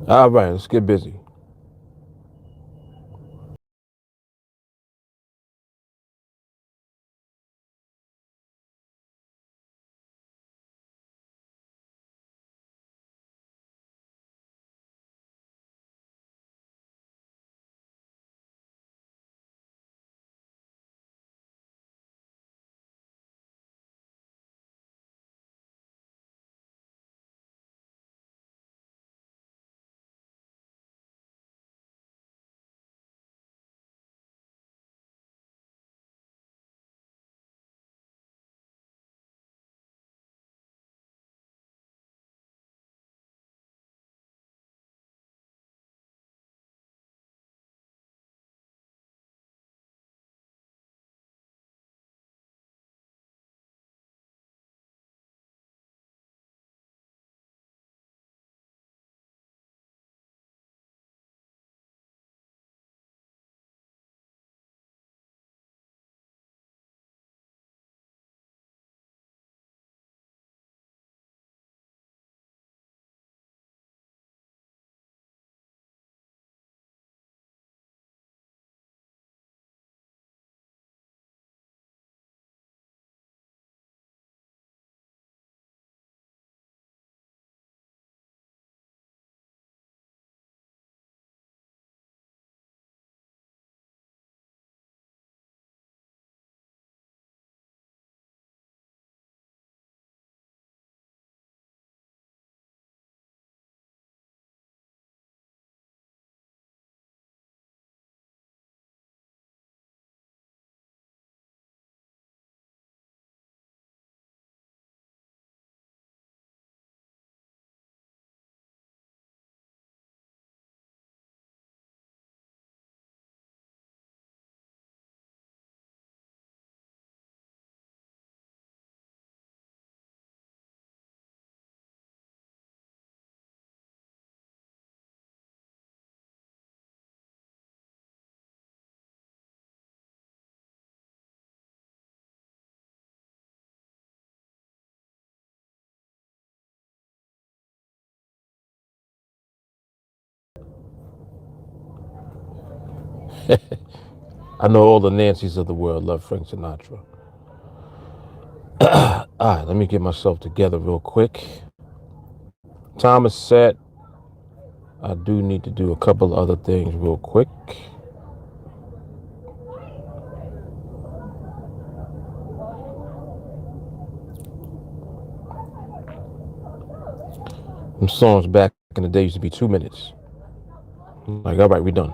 All right, let's get busy. I know all the Nancys of the world love Frank Sinatra. All right, let me get myself together real quick. Time is set. I do need to do a couple of other things real quick. Some songs back in the day used to be 2 minutes. I'm like, all right, we done.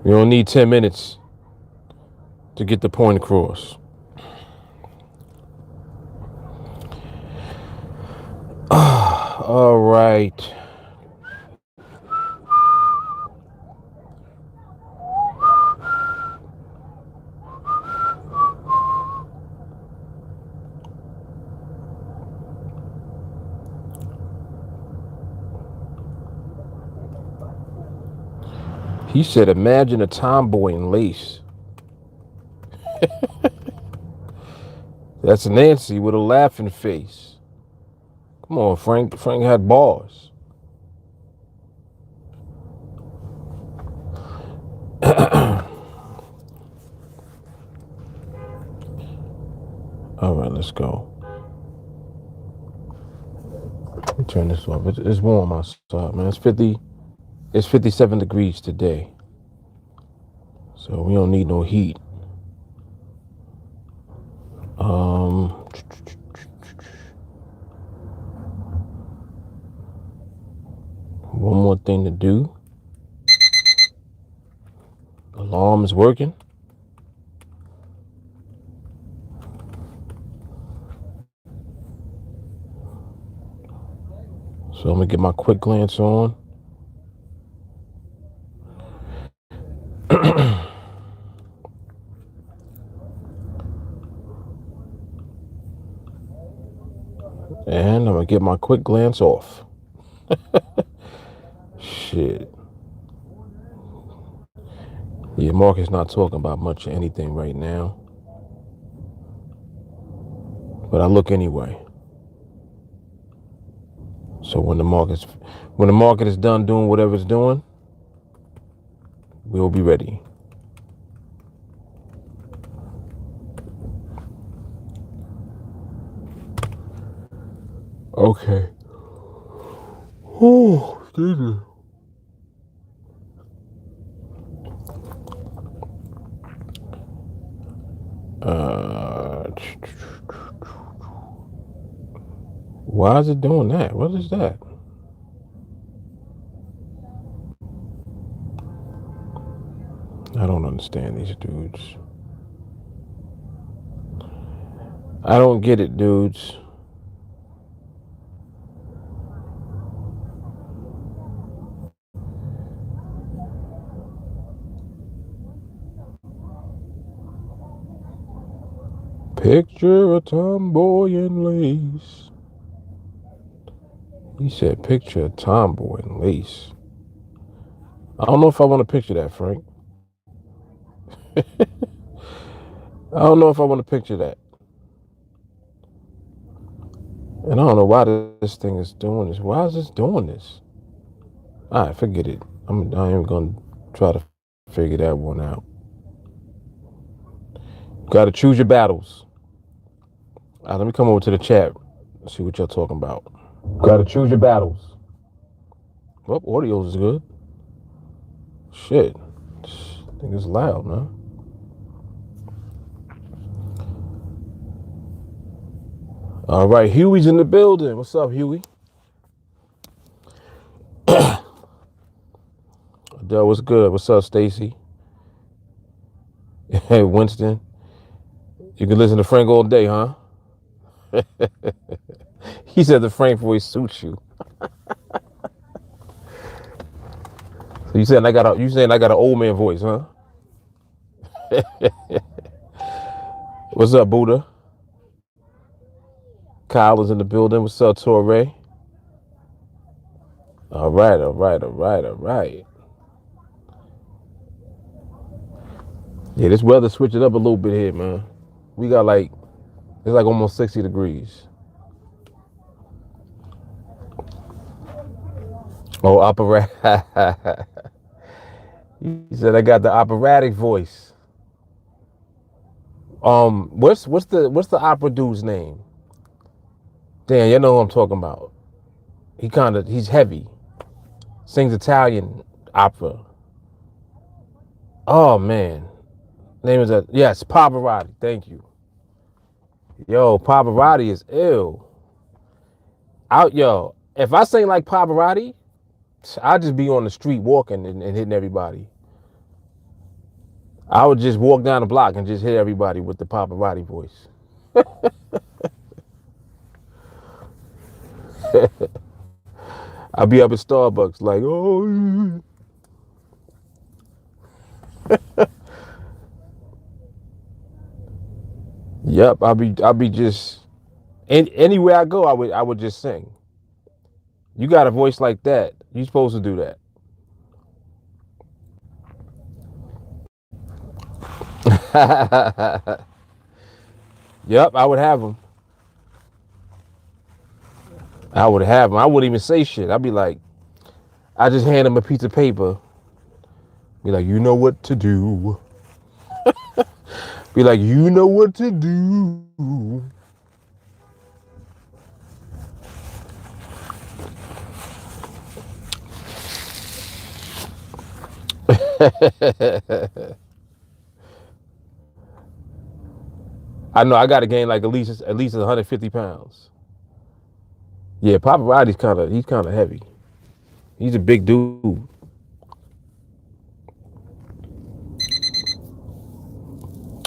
You don't need 10 minutes to get the point across. All right. He said, imagine a tomboy in lace. That's Nancy with a laughing face. Come on, Frank. Frank had bars. All right, let's go. Let me turn this off. It's warm outside, man. It's 57 degrees today. So we don't need no heat. One more thing to do. Alarm is working. So I'm gonna get my quick glance on. And I'm gonna get my quick glance off. shit. Yeah, market's not talking about much of anything right now. But I look anyway. So when the market is done doing whatever it's doing, we'll be ready. Okay. Oh, excuse me. Why is it doing that? What is that? I don't understand these dudes. I don't get it, dudes. Picture a tomboy in lace. He said, picture a tomboy in lace. I don't know if I want to picture that, Frank. I don't know if I want to picture that. And I don't know why this thing is doing this. Why is this doing this? All right, forget it. I'm not even going to try to figure that one out. Got to choose your battles. All right, let me come over to the chat and see what y'all talking about. Got to choose your battles. Well, audio is good. Shit. I think it's loud, man. All right, Huey's in the building. What's up, Huey? Adele, what's good? What's up, Stacy? Hey, Winston. You can listen to Frank all day, huh? He said the Frank voice suits you. So you saying I got an old man voice, huh? What's up, Buddha? Kyle is in the building. What's up, Torre? All right. Yeah, this weather switched it up a little bit here, man. We got it's like almost 60 degrees. Oh, operatic. He said I got the operatic voice. What's the opera dude's name? Damn, you know who I'm talking about. He's heavy. Sings Italian opera. Oh man. Name is yes, Pavarotti. Thank you. Yo, Pavarotti is ill. If I sing like Pavarotti, I'd just be on the street walking and hitting everybody. I would just walk down the block and just hit everybody with the Pavarotti voice. I'd be up at Starbucks like, oh. Yep, I'll be just anywhere I go, I would just sing. You got a voice like that, you supposed to do that. Yep, I would have them. I wouldn't even say shit. I'd be like, I just hand him a piece of paper. Be like, you know what to do. Be like, you know what to do. I know I got to gain like at least 150 pounds. Yeah, Pavarotti's he's kind of heavy. He's a big dude.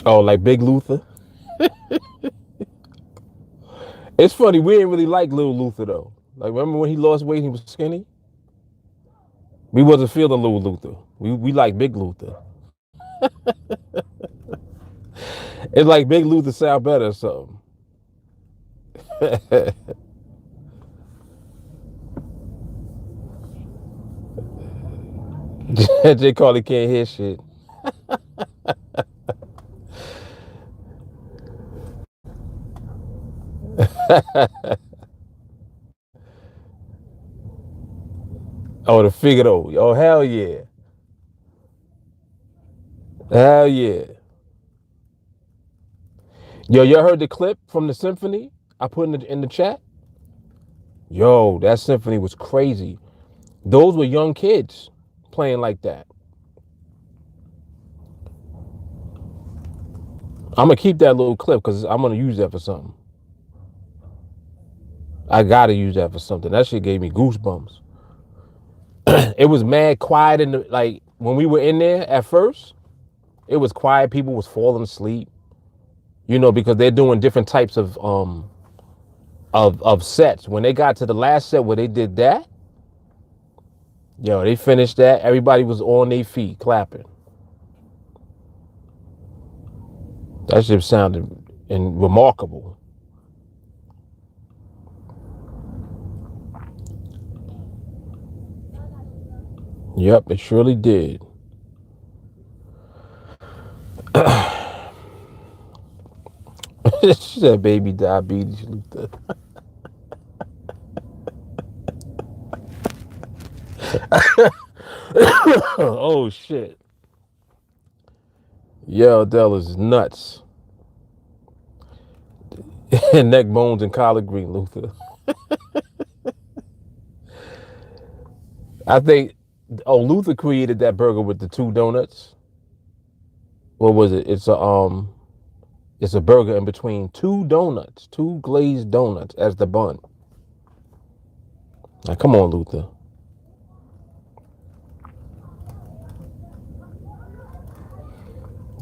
Oh, like Big Luther. It's funny, we ain't really like Lil Luther though. Like remember when he lost weight, he was skinny. We wasn't feeling Lil Luther. We like Big Luther. It's like Big Luther sound better or something. Jay Carly can't hear shit. Oh, the Figaro. Oh, hell yeah. Hell yeah. Yo, y'all heard the clip from the symphony I put in the chat? Yo, that symphony was crazy. Those were young kids playing like that. I'm gonna keep that little clip because I'm gonna use that for something. I gotta use that for something. That shit gave me goosebumps. It was mad quiet in the like when we were in there at first. It was quiet. People was falling asleep. You know, because they're doing different types of sets. When they got to the last set where they did that, yo, they finished that. Everybody was on their feet clapping. That shit sounded remarkable. Yep, it surely did. She said baby diabetes, Luther. Oh shit. Yo, Della's nuts. Neck bones and collard green, Luther. I think Luther created that burger with the two donuts. What was it? It's a burger in between two donuts, two glazed donuts as the bun. Now come on, Luther.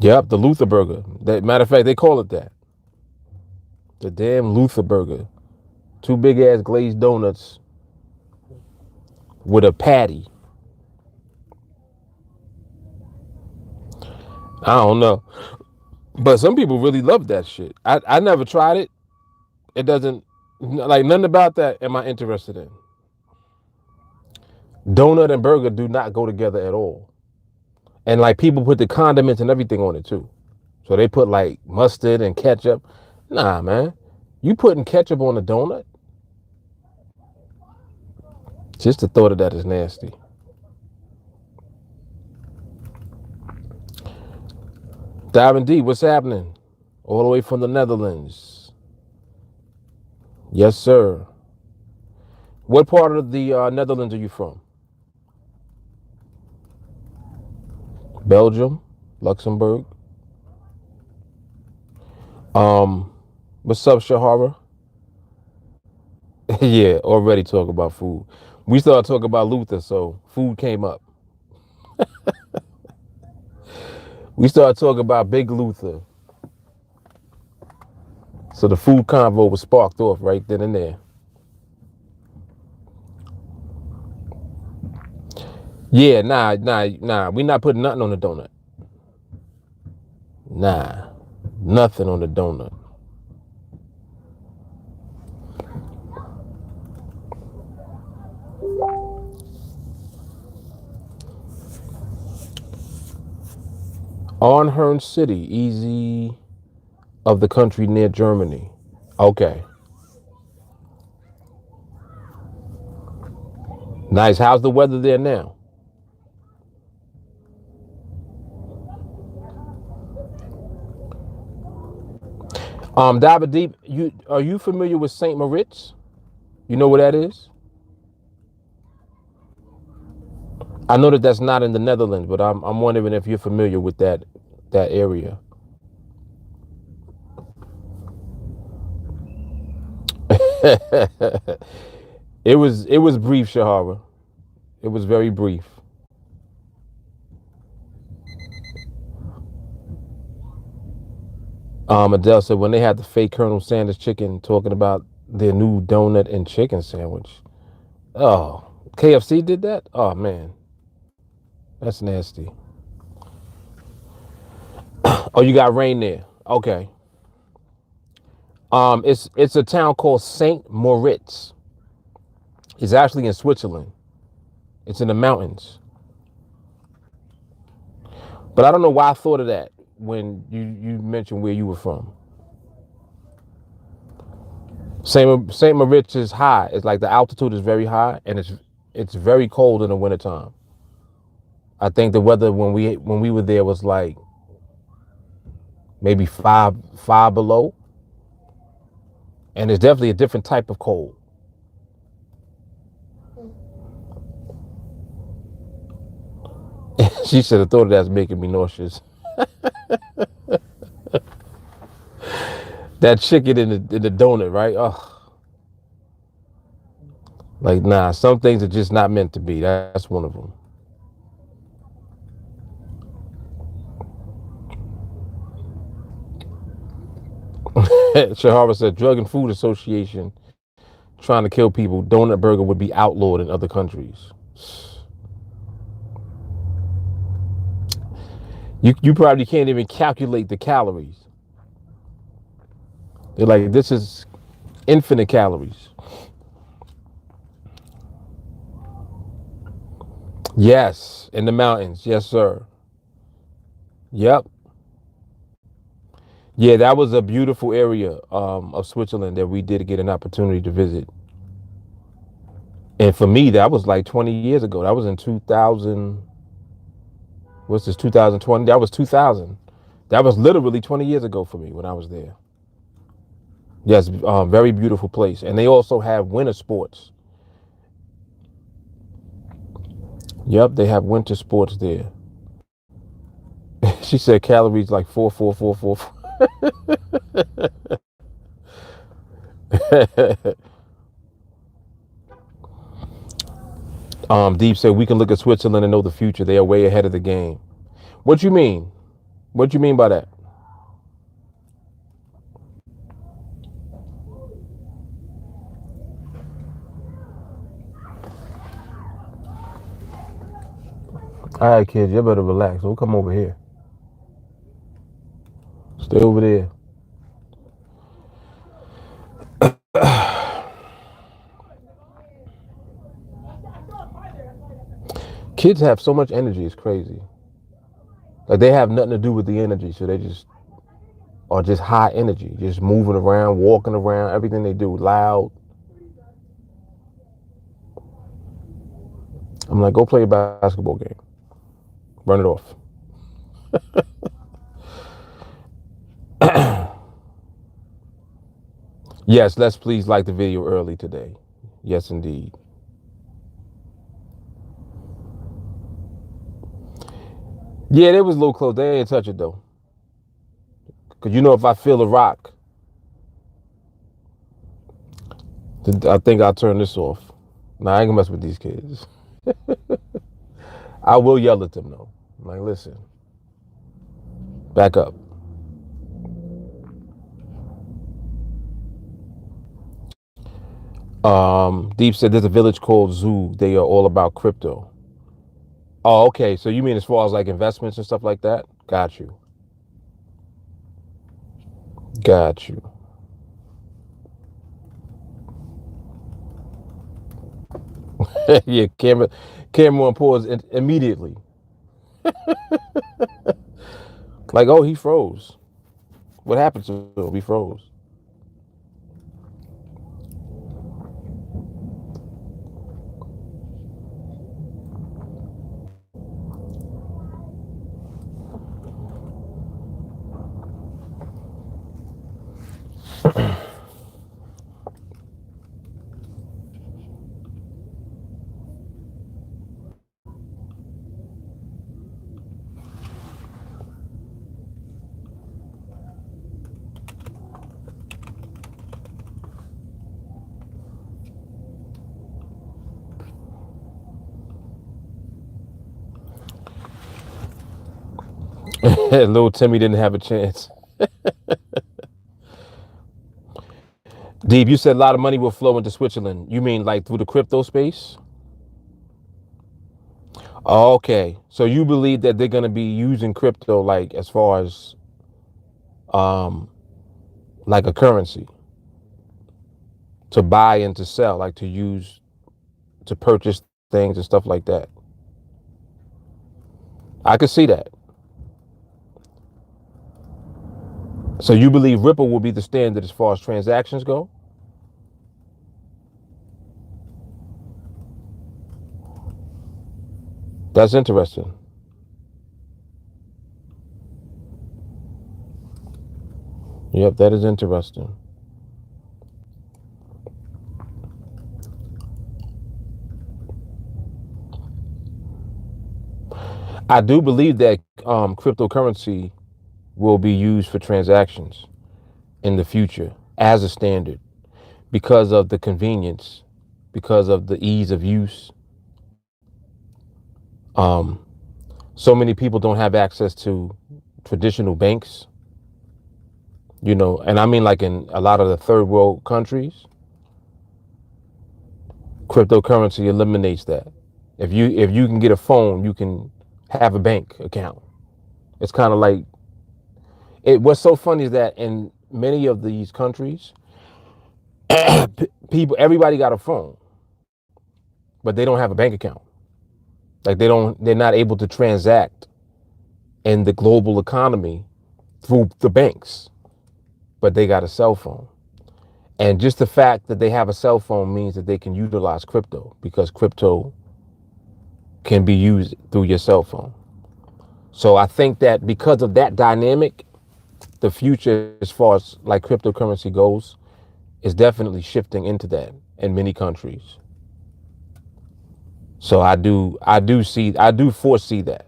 Yep, the Luther burger. Matter of fact, they call it that. The damn Luther burger. Two big ass glazed donuts with a patty. I don't know. But some people really love that shit. I never tried it. It doesn't, like, nothing about that am I interested in. Donut and burger do not go together at all. And like people put the condiments and everything on it too. So they put like mustard and ketchup. Nah, man. You putting ketchup on a donut? Just the thought of that is nasty. Diving deep, what's happening? All the way from the Netherlands. Yes, sir. What part of the Netherlands are you from? Belgium, Luxembourg. What's up, Shahara? Yeah, already talk about food. We started talking about Luther, so food came up. We started talking about Big Luther. So the food convo was sparked off right then and there. Yeah, nah. We not putting nothing on the donut. Nah, nothing on the donut. Arnhem City, easy of the country near Germany. Okay. Nice. How's the weather there now? Dive deep. Are you familiar with Saint Moritz? You know where that is? I know that that's not in the Netherlands, but I'm wondering if you're familiar with that area. It was brief, Shahara. It was very brief. Adele said when they had the fake Colonel Sanders chicken talking about their new donut and chicken sandwich. Oh, KFC did that? Oh man, that's nasty. Oh, you got rain there. Okay. It's a town called Saint Moritz. It's actually in Switzerland. It's in the mountains. But I don't know why I thought of that when you mentioned where you were from. St. Moritz is high. It's like the altitude is very high, and it's very cold in the wintertime. I think the weather when we were there was like maybe five below, and it's definitely a different type of cold. She should have thought that's making me nauseous. That chicken in the donut, right? Oh, like nah. Some things are just not meant to be. That's one of them. Shahara said, Drug and Food Association trying to kill people. Donut burger would be outlawed in other countries. You probably can't even calculate the calories. They're like, this is infinite calories. Yes, in the mountains. Yes, sir. Yep. Yeah, that was a beautiful area of Switzerland that we did get an opportunity to visit. And for me, that was like 20 years ago. That was in 2000. What's this, 2020? That was 2000. That was literally 20 years ago for me when I was there. Yes, very beautiful place. And they also have winter sports. Yep, they have winter sports there. She said calories like 4,444. Deep said we can look at Switzerland and know the future. They are way ahead of the game. What you mean? What you mean by that? All right, kids, you better relax. Don't come over here. Stay over there. Kids have so much energy. It's crazy. Like they have nothing to do with the energy, so they just are just high energy, just moving around, walking around, everything they do loud. I'm like, go play a basketball game. Run it off. Yes, let's please like the video early today. Yes, indeed. Yeah, they was a little close. They ain't touch it though. Cause you know if I feel a rock, I think I'll turn this off. Nah, I ain't gonna mess with these kids. I will yell at them though. I'm like, listen, back up. Deep said there's a village called Zoo. They are all about crypto. Oh, okay. So you mean as far as like investments and stuff like that? Got you. Got you. Yeah, camera on pause immediately. Like, oh, he froze. What happened to him? He froze. Little Timmy didn't have a chance. Deep, you said a lot of money will flow into Switzerland. You mean like through the crypto space? Okay. So you believe that they're gonna be using crypto like as far as um like a currency to buy and to sell, like to use to purchase things and stuff like that. I could see that. So you believe Ripple will be the standard as far as transactions go? That's interesting. Yep, that is interesting. I do believe that cryptocurrency will be used for transactions in the future as a standard because of the convenience, because of the ease of use. Um, so many people don't have access to traditional banks, and I mean like in a lot of the third world countries, cryptocurrency eliminates that. If you can get a phone, you can have a bank account. It's kind of like what's so funny is that in many of these countries, everybody got a phone, but they don't have a bank account. Like they're not able to transact in the global economy through the banks, but they got a cell phone. And just the fact that they have a cell phone means that they can utilize crypto because crypto can be used through your cell phone. So I think that because of that dynamic, the future as far as like cryptocurrency goes is definitely shifting into that in many countries. So I do foresee that.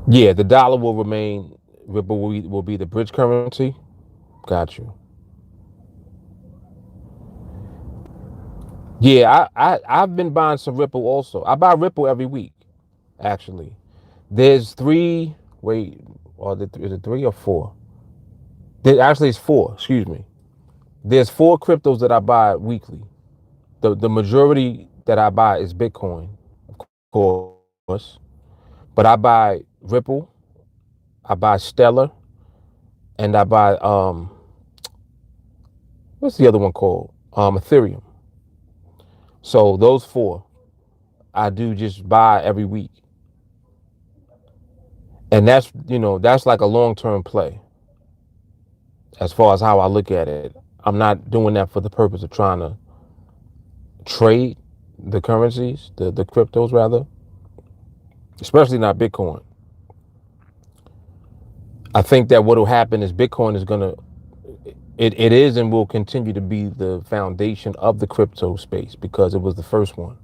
Yeah, the dollar will remain, Ripple will be the bridge currency. Got you. Yeah, I've been buying some Ripple also. I buy Ripple every week, actually. There's three. Wait, is it three or four? Actually, it's four. Excuse me. There's four cryptos that I buy weekly. The majority that I buy is Bitcoin, of course. But I buy Ripple, I buy Stellar, and I buy what's the other one called? Ethereum. So those four I do just buy every week. And that's like a long-term play as far as how I look at it. I'm not doing that for the purpose of trying to trade the currencies, the cryptos rather, especially not Bitcoin. I think that what will happen is Bitcoin is gonna it is and will continue to be the foundation of the crypto space because it was the first one.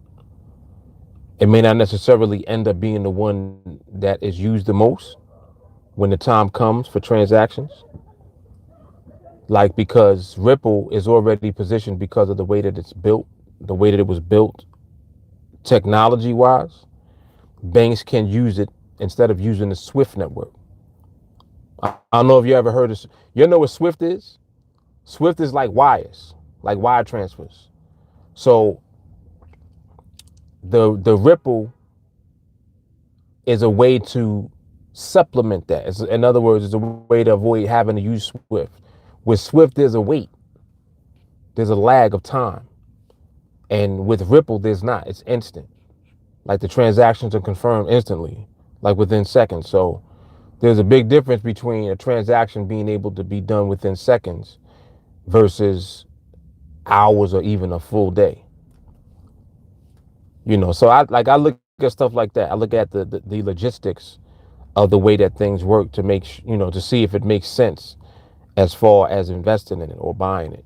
It may not necessarily end up being the one that is used the most when the time comes for transactions. Like because Ripple is already positioned because of the way that it's built, the way that it was built technology wise, banks can use it instead of using the Swift network. I don't know if you ever heard of, you know what Swift is? Swift is like wires, like wire transfers. So the Ripple is a way to supplement that. In other words, it's a way to avoid having to use Swift. With Swift, there's a wait, there's a lag of time. And with Ripple, there's not. It's instant. Like the transactions are confirmed instantly, like within seconds. So there's a big difference between a transaction being able to be done within seconds versus hours or even a full day. So I look at stuff like that. I look at the logistics of the way that things work to make to see if it makes sense as far as investing in it or buying it.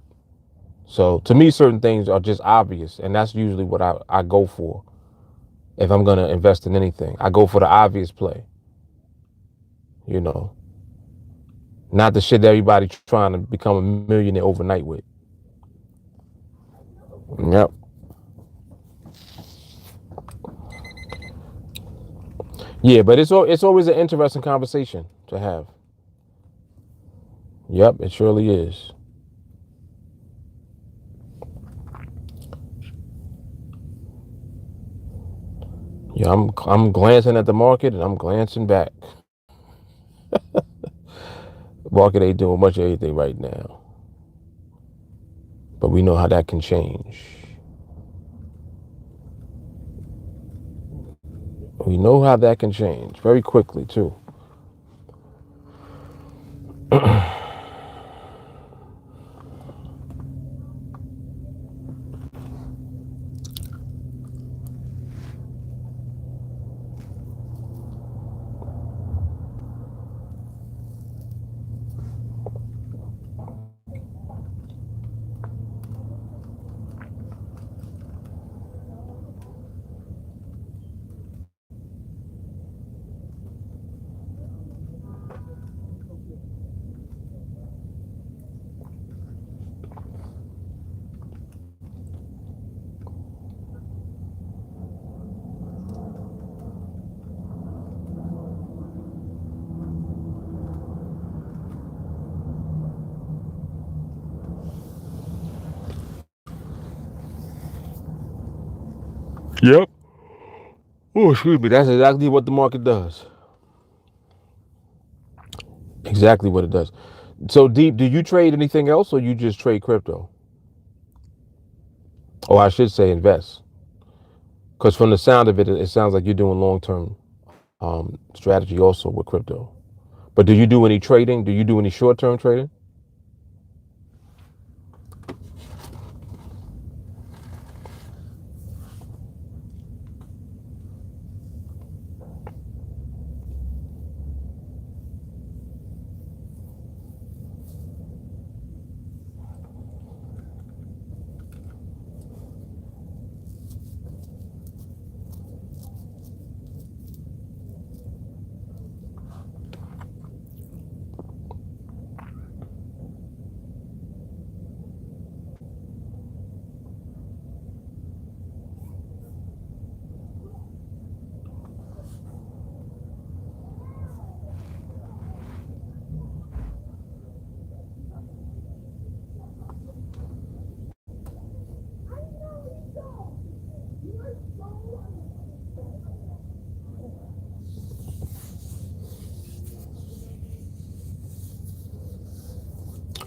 So to me, certain things are just obvious, and that's usually what I go for. If I'm gonna invest in anything, I go for the obvious play. You know, not the shit that everybody trying to become a millionaire overnight with. Yep. Yeah, but it's always an interesting conversation to have. Yep, it surely is. Yeah, I'm glancing at the market and I'm glancing back. Market ain't doing much of anything right now, but we know how that can change. We know how that can change very quickly too. Yep. Oh, excuse me. That's exactly what the market does. Exactly what it does. So, Deep, do you trade anything else or you just trade crypto? Or I should say invest. Because from the sound of it, it sounds like you're doing long-term strategy also with crypto. But do you do any trading? Do you do any short-term trading?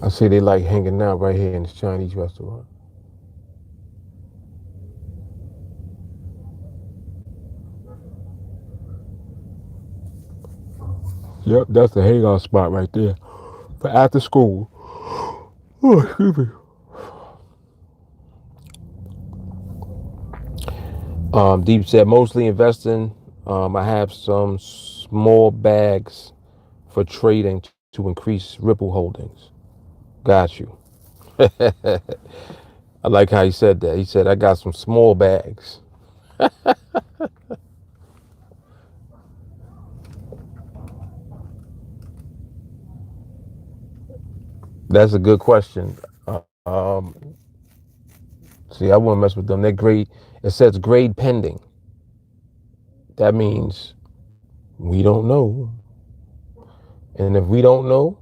I see they like hanging out right here in this Chinese restaurant. Yep, that's the hangout spot right there for after school. Oh, excuse me. Deep said mostly investing. I have some small bags for trading to increase Ripple holdings. Got you. I like how he said that. He said I got some small bags. That's a good question. Um, See, I wouldn't mess with them. They're grade. It says grade pending. That means we don't know. And if we don't know,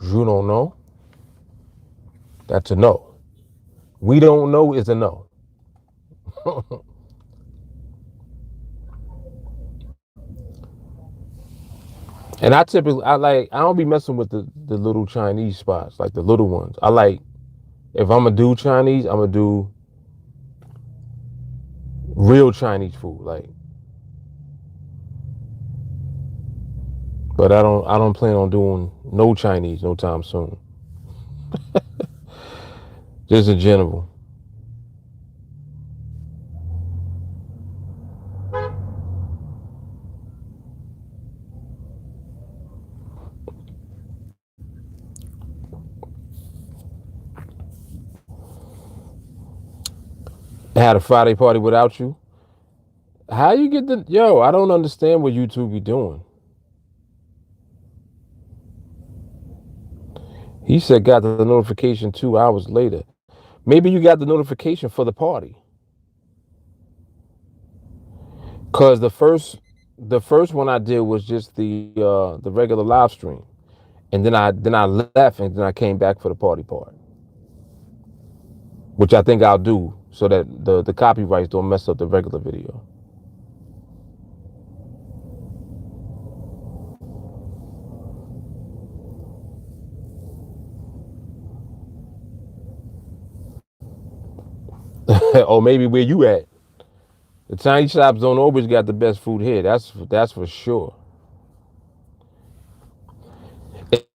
you don't know. That's a no. We don't know is a no. And I don't be messing with the little Chinese spots, like the little ones. I like, if I'm gonna do Chinese, I'm gonna do real Chinese food. Like, but I don't plan on doing no Chinese no time soon. Just in general. I had a Friday party without you. How you get the yo? I don't understand what YouTube be doing. He said got the notification 2 hours later. Maybe you got the notification for the party. Cause the first one I did was just the regular live stream. And then I left and then I came back for the party part. Which I think I'll do so that the copyrights don't mess up the regular video. Or maybe where you at. The Chinese shops don't always got the best food here. That's for sure.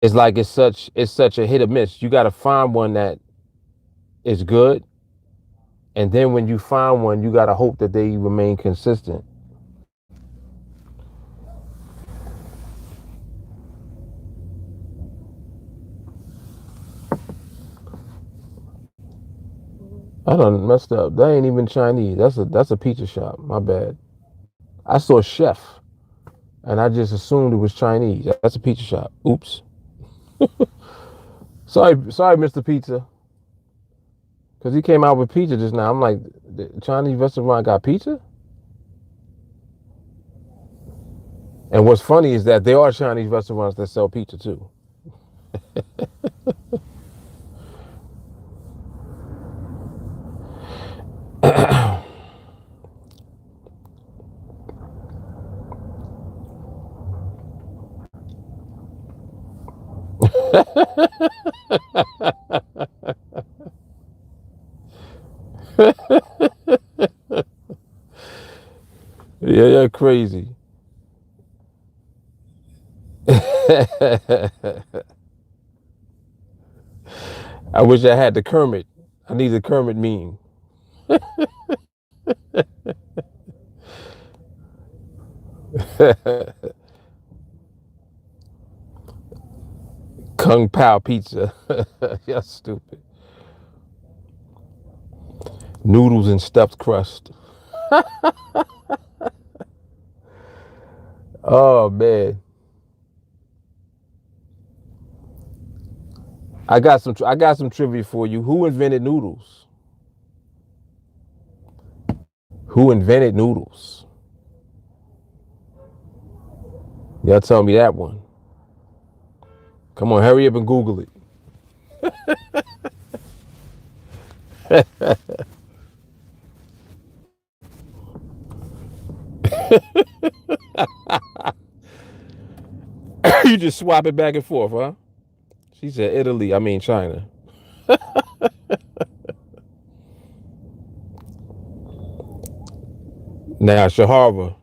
It's like it's such a hit or miss. You got to find one that is good, and then when you find one, you got to hope that they remain consistent. I done messed up. That ain't even Chinese. That's a pizza shop. My bad. I saw chef, and I just assumed it was Chinese. That's a pizza shop. Oops. Sorry, Mr. Pizza, because he came out with pizza just now. I'm like, the Chinese restaurant got pizza? And what's funny is that there are Chinese restaurants that sell pizza too. Yeah, you're crazy. I wish I had the Kermit. I need the Kermit meme. Kung Pao pizza. You're stupid. Noodles and stuffed crust. Oh man. I got some trivia for you. Who invented noodles? Who invented noodles? Y'all tell me that one. Come on, hurry up and Google it. You just swap it back and forth, huh? She said Italy, I mean China. Now, Shahara.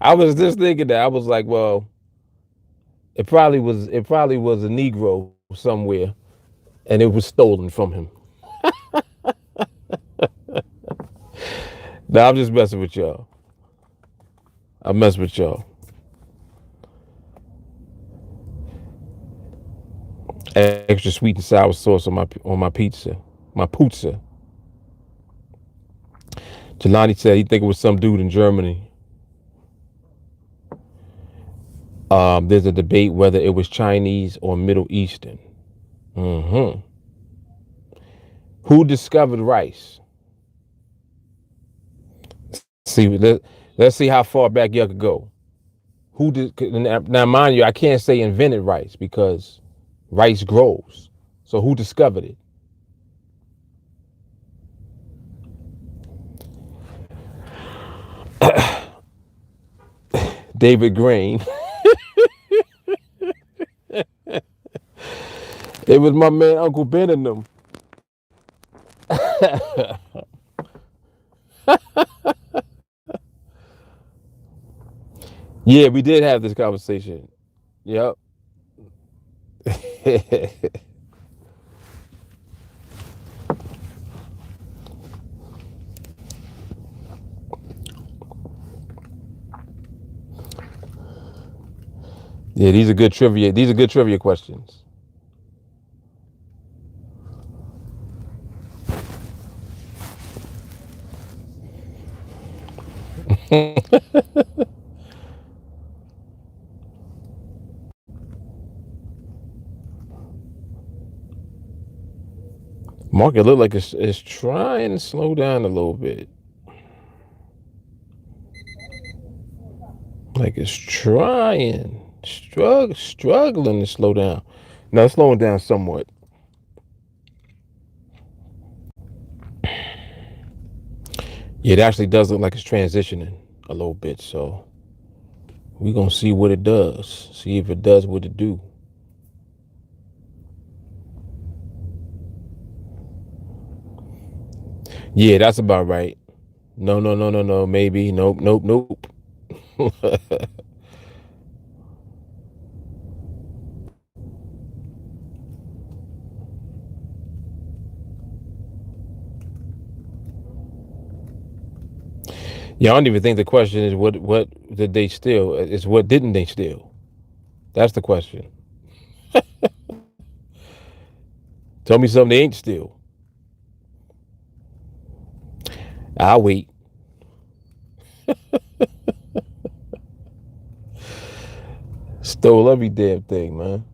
I was just thinking that. I was like, well, it probably was a Negro somewhere and it was stolen from him. Now I'm just messing with y'all. I mess with y'all. Extra sweet and sour sauce on my pizza. My pizza. Jelani said he think it was some dude in Germany. There's a debate whether it was Chinese or Middle Eastern. Mm-hmm. Who discovered rice? Let's see how far back you could go. Who did now? Mind you, I can't say invented rice because rice grows. So who discovered it? David Grain. It was my man Uncle Ben and them. Yeah, we did have this conversation. Yep. Yeah, these are good trivia. These are good trivia questions. Market look like it's trying to slow down a little bit. Like it's struggling to slow down. No, it's slowing down somewhat. Yeah, it actually does look like it's transitioning a little bit. So we're gonna see what it does. See if it does what it do. Yeah, that's about right. No, no, no, no, no. Maybe. Nope, nope, nope. Yeah, I don't even think the question is what did they steal? It's what didn't they steal? That's the question. Tell me something they ain't steal. I'll wait. Stole every damn thing, man.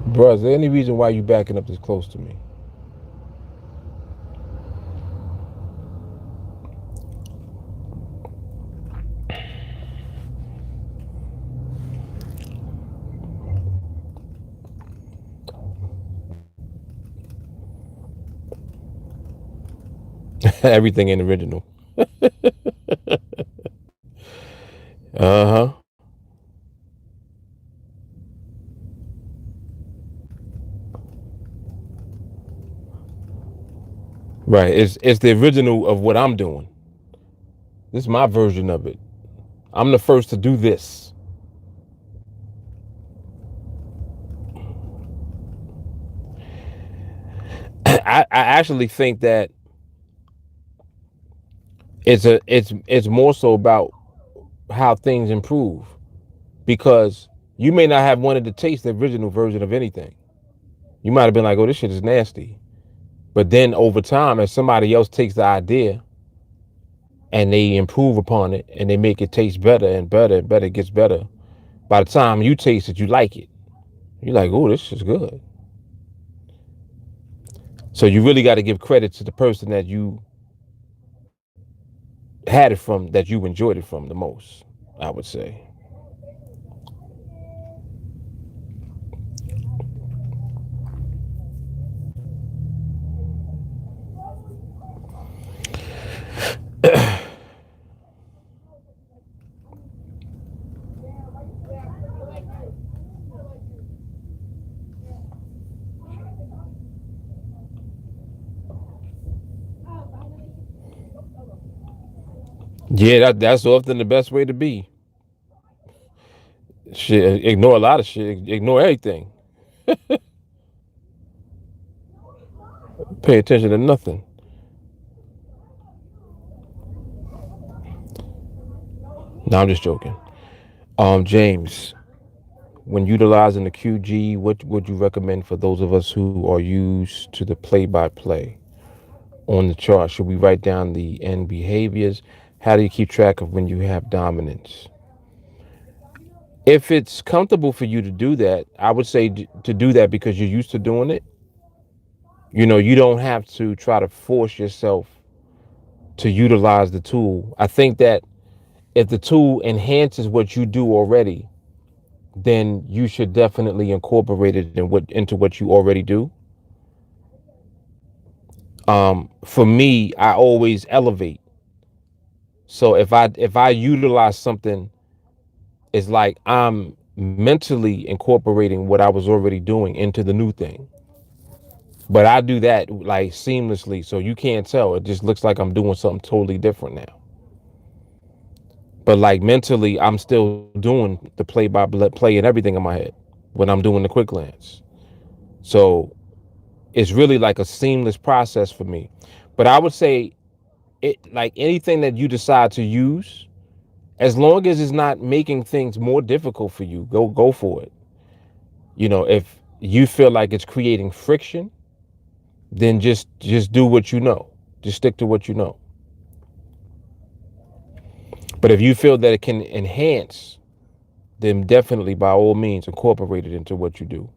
Bro, is there any reason why you backing up this close to me? Everything ain't original. Uh-huh. Right. It's the original of what I'm doing. This is my version of it. I'm the first to do this. I actually think that it's more so about how things improve because you may not have wanted to taste the original version of anything. You might have been like, "Oh, this shit is nasty," but then over time, as somebody else takes the idea and they improve upon it and they make it taste better and better and better, it gets better. By the time you taste it, you like it. You're like, "Oh, this is good." So you really got to give credit to the person that you had it from, that you enjoyed it from the most, I would say. Yeah, that's often the best way to be. Shit, ignore a lot of shit. Ignore everything. Pay attention to nothing. No, I'm just joking. James, when utilizing the QG, what would you recommend for those of us who are used to the play-by-play on the chart? Should we write down the end behaviors? How do you keep track of when you have dominance? If it's comfortable for you to do that, I would say to do that because you're used to doing it. You don't have to try to force yourself to utilize the tool. I think that if the tool enhances what you do already, then you should definitely incorporate it into what you already do. For me, I always elevate. So if I utilize something, it's like I'm mentally incorporating what I was already doing into the new thing. But I do that like seamlessly, so you can't tell. It just looks like I'm doing something totally different now. But like mentally, I'm still doing the play by play and everything in my head when I'm doing the quick glance. So it's really like a seamless process for me. But I would say it like anything that you decide to use, as long as it's not making things more difficult for you, go for it. If you feel like it's creating friction, then just do what you know. Just stick to what you know. But if you feel that it can enhance, then definitely by all means incorporate it into what you do.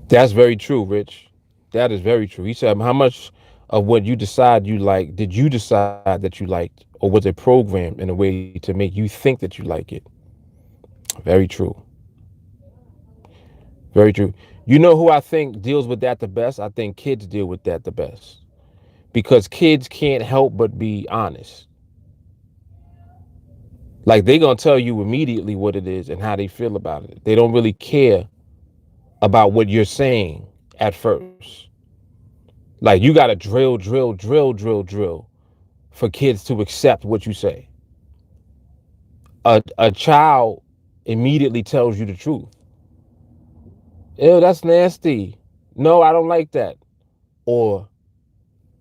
That's very true, Rich. That is very true. He said, how much of what you decide you like did you decide that you liked, or was it programmed in a way to make you think that you like it? Very true. Very true. You know who I think deals with that the best? I think kids deal with that the best because kids can't help but be honest. Like they're gonna tell you immediately what it is and how they feel about it. They don't really care about what you're saying at first. Like you gotta drill for kids to accept what you say. A child immediately tells you the truth. Ew, that's nasty. No, I don't like that. Or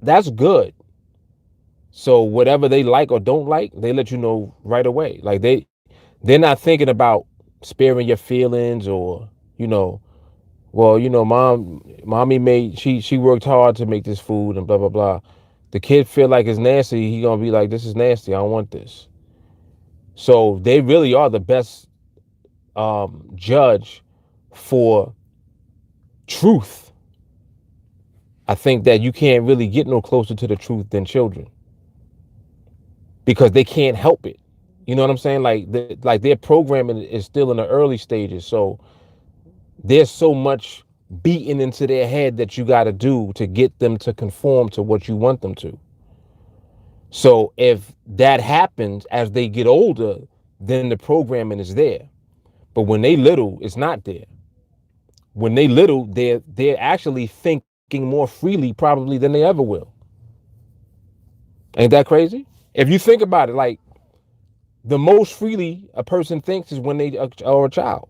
that's good. So whatever they like or don't like, they let you know right away. Like they're not thinking about sparing your feelings or, well, mommy made she worked hard to make this food and blah blah blah. The kid feel like it's nasty, he gonna be like, this is nasty, I don't want this. So they really are the best judge for truth. I think that you can't really get no closer to the truth than children because they can't help it. You know what I'm saying? Like their programming is still in the early stages. So there's so much beaten into their head that you got to do to get them to conform to what you want them to. So if that happens as they get older, then the programming is there. But when they little, it's not there. When they little, they're actually thinking more freely probably than they ever will. Ain't that crazy? If you think about it, like the most freely a person thinks is when they are a child.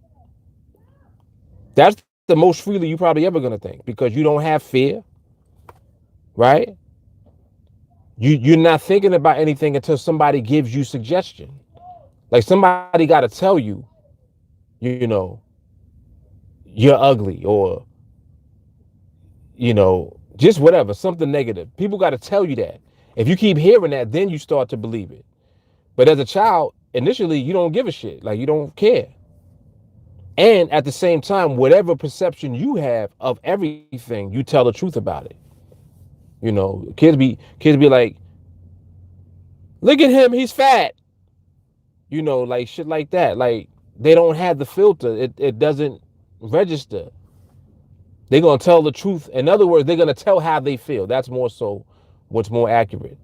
That's the most freely you probably ever gonna think because you don't have fear, right? You're not thinking about anything until somebody gives you suggestion. Like somebody got to tell you, you know, you're ugly or, just whatever, something negative. People got to tell you that. If you keep hearing that, then you start to believe it. But as a child, initially, you don't give a shit. Like you don't care. And at the same time, whatever perception you have of everything, you tell the truth about it. Kids be like, look at him, he's fat. Like shit like that. Like they don't have the filter. It doesn't register. They're gonna tell the truth. In other words, they're gonna tell how they feel. That's more so what's more accurate.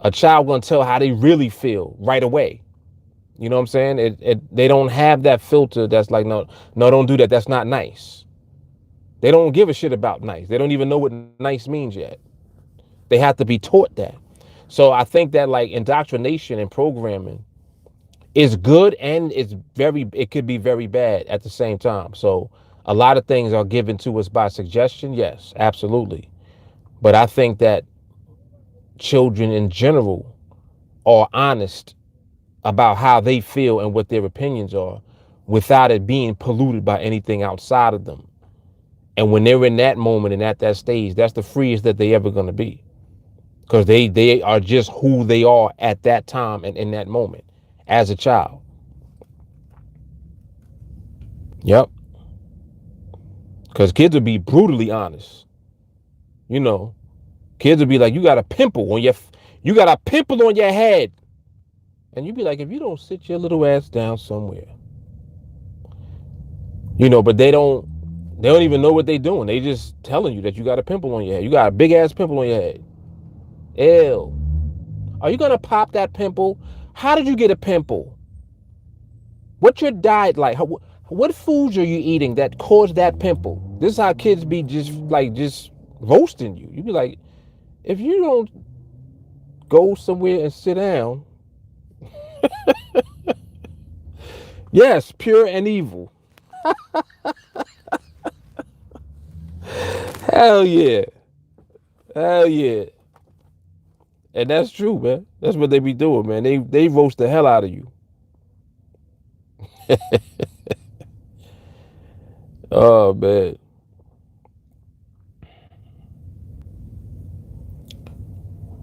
A child gonna tell how they really feel right away. You know what I'm saying? They don't have that filter that's like, no, don't do that. That's not nice. They don't give a shit about nice. They don't even know what nice means yet. They have to be taught that. So I think that like indoctrination and programming is good and it could be very bad at the same time. So a lot of things are given to us by suggestion. Yes, absolutely. But I think that children in general are honest about how they feel and what their opinions are without it being polluted by anything outside of them. And when they're in that moment and at that stage, that's the freest that they ever going to be because they are just who they are at that time and in that moment as a child. Yep. Because kids will be brutally honest. Kids will be like, you got a pimple on your head. And you be like, if you don't sit your little ass down somewhere. But they don't even know what they're doing. They just telling you that you got a pimple on your head. You got a big ass pimple on your head. Ew. Are you gonna pop that pimple? How did you get a pimple? What's your diet like? What foods are you eating that caused that pimple? This is how kids be just roasting you. You be like, if you don't go somewhere and sit down. Yes, pure and evil. Hell yeah. Hell yeah. And that's true, man. That's what they be doing, man. They roast the hell out of you. Oh, man.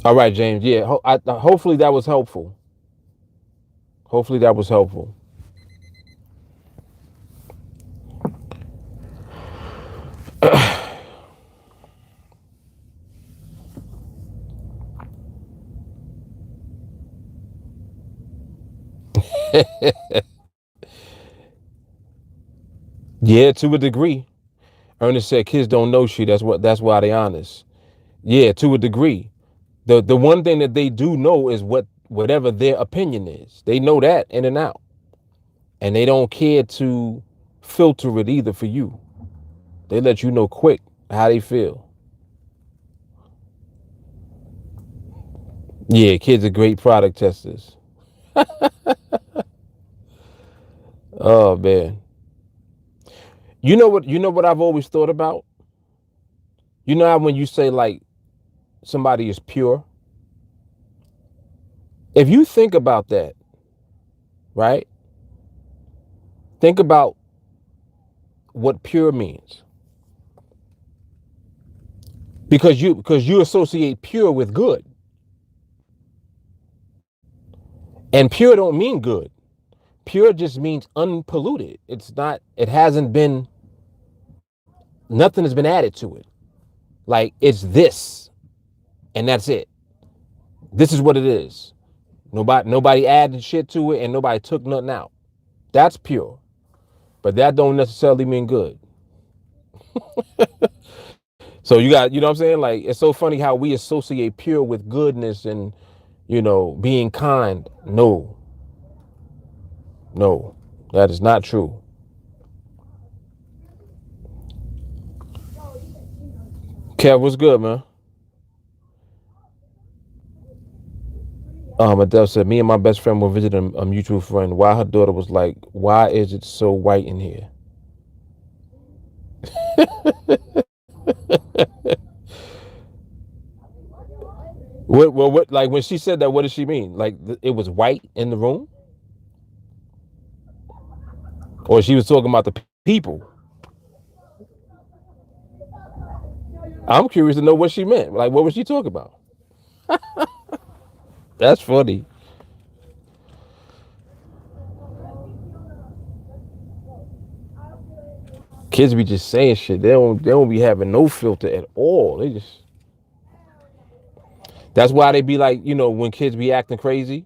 All right, James. Yeah, hopefully that was helpful. Hopefully that was helpful. Yeah, to a degree. Ernest said kids don't know shit. That's why they honest. Yeah, to a degree. The one thing that they do know is whatever their opinion is. They know that in and out. And they don't care to filter it either for you. They let you know quick how they feel. Yeah, kids are great product testers. Oh man. You know what I've always thought about? You know how when you say like somebody is pure? If you think about that, right? Think about what pure means. Because you associate pure with good. And pure don't mean good. Pure just means unpolluted. It hasn't been, nothing has been added to it. Like it's this and that's it. This is what it is. Nobody added shit to it and nobody took nothing out. That's pure. But that don't necessarily mean good. So you know what I'm saying? Like it's so funny how we associate pure with goodness and being kind. No, no, that is not true. Kev, what's good, man? Adele said, me and my best friend were visiting a mutual friend. Why her daughter was like, why is it so white in here? What, like when she said that, what did she mean? Like it was white in the room? Or she was talking about the people? I'm curious to know what she meant. Like, what was she talking about? That's funny. Kids be just saying shit. They don't be having no filter at all. They just That's why they be like, when kids be acting crazy.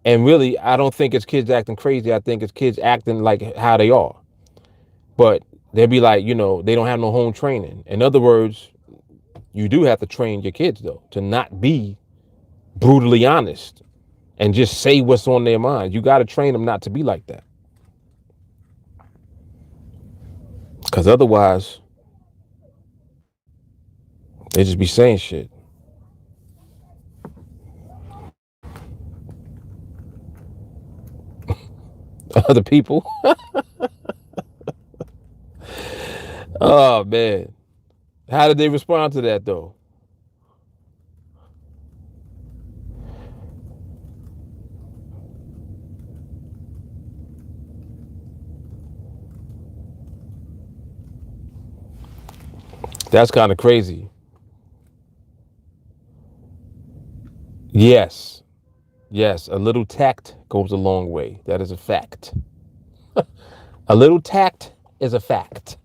And really, I don't think it's kids acting crazy. I think it's kids acting like how they are. But they'll be like, they don't have no home training. In other words, you do have to train your kids though to not be brutally honest and just say what's on their mind. You got to train them not to be like that. Because otherwise, they just be saying shit. Other people. Oh man. How did they respond to that though? That's kind of crazy. Yes. Yes. A little tact goes a long way. That is a fact. A little tact is a fact.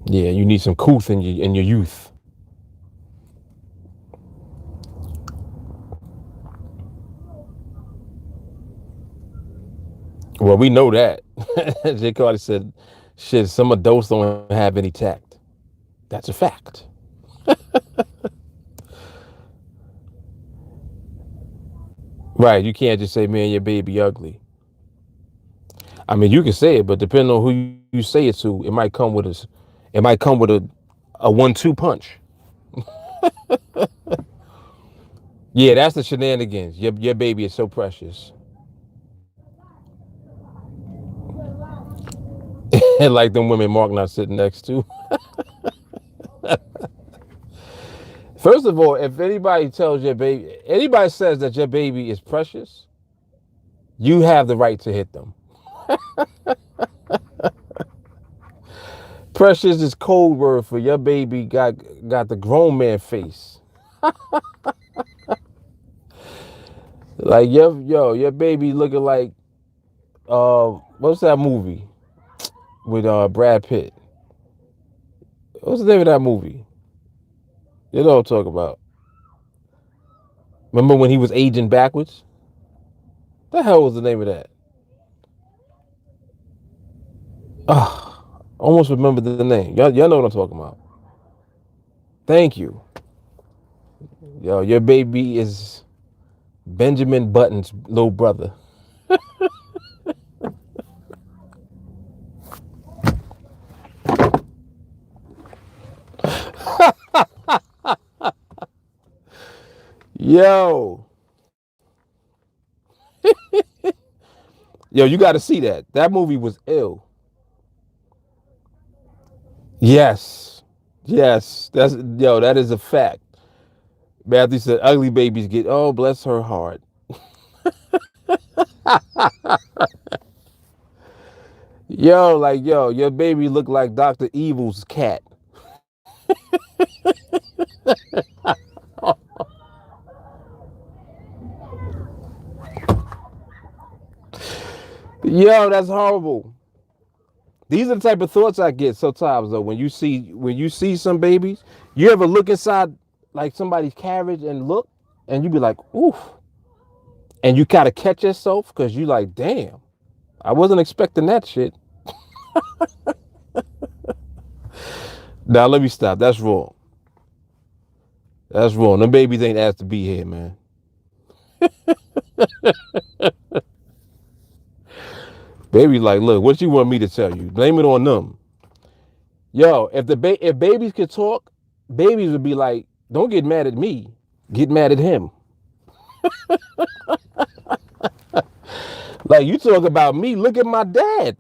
Yeah, you need some couth in your youth. Well, we know that. J. Carter said, shit, some adults don't have any tact. That's a fact. Right. You can't just say, man, your baby ugly. I mean, you can say it, but depending on who you say it to, it might come with a 1-2 punch. Yeah, that's the shenanigans. Your baby is so precious. And like them women Mark not sitting next to. First of all, if anybody says that your baby is precious, you have the right to hit them. Precious is code word for your baby got the grown man face. Like your baby looking like what's that movie with Brad Pitt? What's the name of that movie? You know what I'm talking about. Remember when he was aging backwards? The hell was the name of that? Almost remember the name. Y'all know what I'm talking about. Thank you. Yo, your baby is Benjamin Button's little brother. Yo, yo, you got to see that. That movie was ill. Yes, yes, that is a fact. Matthew said, "Ugly babies get." Oh, bless her heart. Yo, your baby look like Dr. Evil's cat. Yo, that's horrible. These are the type of thoughts I get sometimes though. When you see some babies, you ever look inside like somebody's carriage and look, and you be like, oof, and you kind of catch yourself because you like, damn, I wasn't expecting that shit. Now let me stop. That's wrong. That's wrong. Them babies ain't asked to be here, man. Baby, like, look, what you want me to tell you? Blame it on them. Yo, if babies could talk, babies would be like, don't get mad at me, get mad at him. Like you talk about me, look at my dad.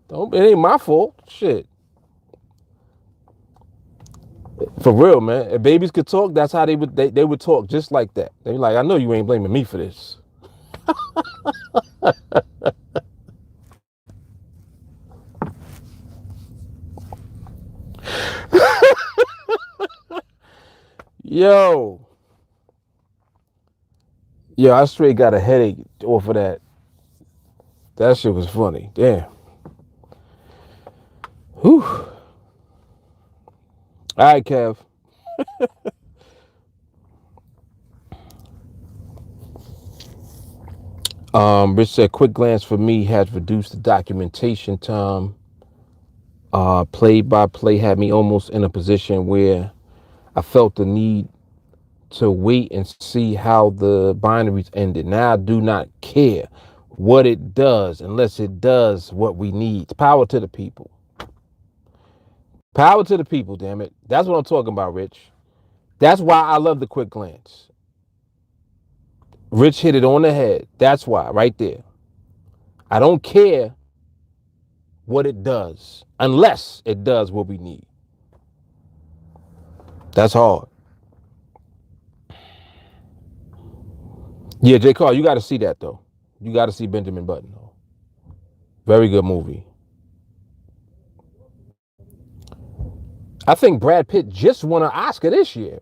Don't it ain't my fault. Shit. For real, man. If babies could talk, that's how they would talk just like that. They be like, I know you ain't blaming me for this. Yo. Yo, I straight got a headache off of that. That shit was funny. Damn. Whew. All right, Kev. Rich said, quick glance for me has reduced the documentation time. Play by play had me almost in a position where I felt the need to wait and see how the binaries ended. Now I do not care what it does unless it does what we need. Power to the people. Power to the people, damn it. That's what I'm talking about, Rich. That's why I love the quick glance. Rich hit it on the head. That's why, right there. I don't care what it does unless it does what we need. That's hard. Yeah, J. Carl, you got to see that though. You got to see Benjamin Button though. Very good movie. I think Brad Pitt just won an Oscar this year.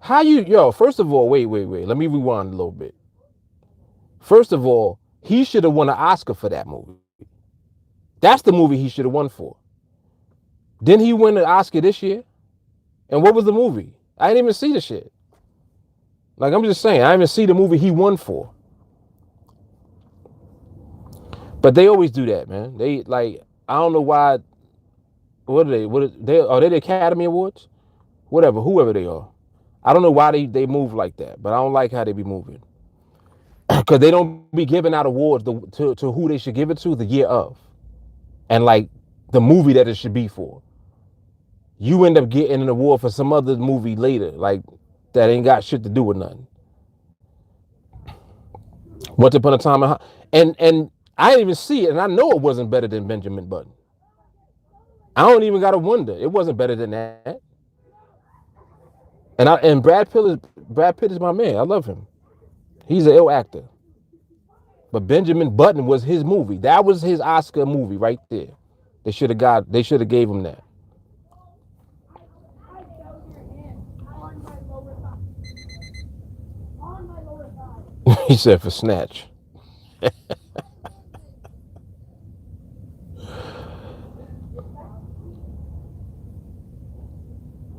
First of all, wait. Let me rewind a little bit. First of all, he should have won an Oscar for that movie. That's the movie he should have won for. Didn't he win an Oscar this year? And what was the movie? I didn't even see the shit. Like, I'm just saying, I didn't even see the movie he won for. But they always do that, man. They like, I don't know why. What are they? Are they the Academy Awards? Whatever, whoever they are. I don't know why they move like that, but I don't like how they be moving. Because they don't be giving out awards to who they should give it to the year of. And like the movie that it should be for. You end up getting an award for some other movie later, like that ain't got shit to do with nothing. Once upon a time, and I didn't even see it, and I know it wasn't better than Benjamin Button. I don't even gotta wonder. It wasn't better than that. And Brad Pitt is my man. I love him. He's an ill actor. But Benjamin Button was his movie. That was his Oscar movie right there. They should have gave him that. He said for Snatch.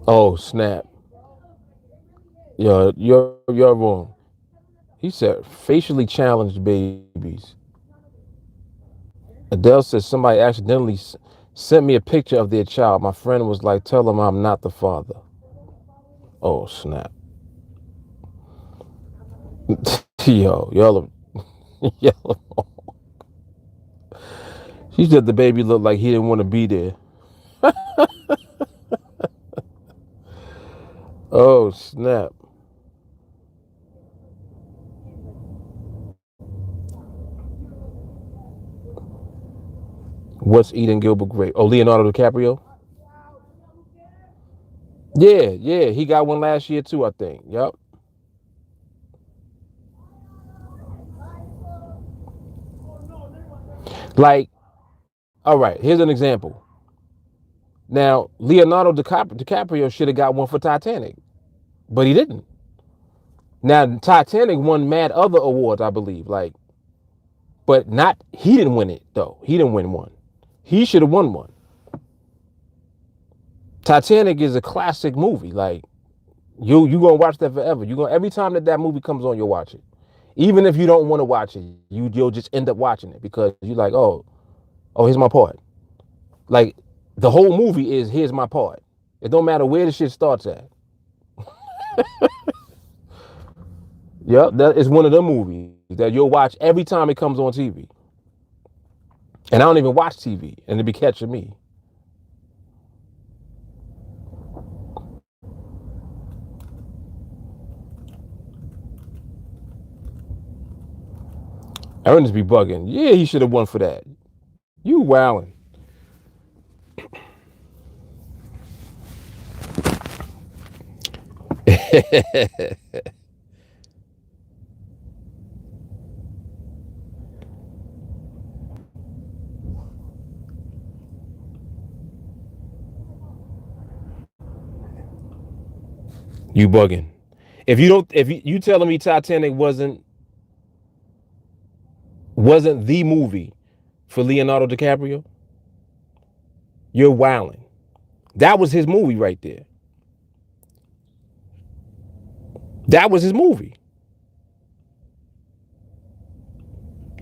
Oh, snap. You're wrong. He said facially challenged babies. Adele says somebody accidentally sent me a picture of their child. My friend was like, tell them I'm not the father. Oh, snap. Yo, y'all. She said the baby looked like he didn't want to be there. Oh, snap. What's eating Gilbert Grape? Oh, Leonardo DiCaprio? Yeah. He got one last year too, I think. Yep. Like, all right, here's an example. Now, Leonardo DiCaprio should have got one for Titanic, but he didn't. Now, Titanic won mad other awards, I believe. Like, but not he didn't win it though. He didn't win one. He should have won one. Titanic is a classic movie. Like, you gonna watch that forever. You gonna every time that movie comes on, you'll watch it. Even if you don't want to watch it, you'll just end up watching it because you're like, oh, here's my part. Like, the whole movie is here's my part. It don't matter where the shit starts at. Yep, that is one of them movies that you'll watch every time it comes on TV. And I don't even watch TV, and it be catching me. Ernest be bugging. Yeah, he should have won for that. You wildin'. You bugging. If you don't, if you telling me Titanic wasn't the movie for Leonardo DiCaprio, you're wilding. That was his movie right there. That was his movie.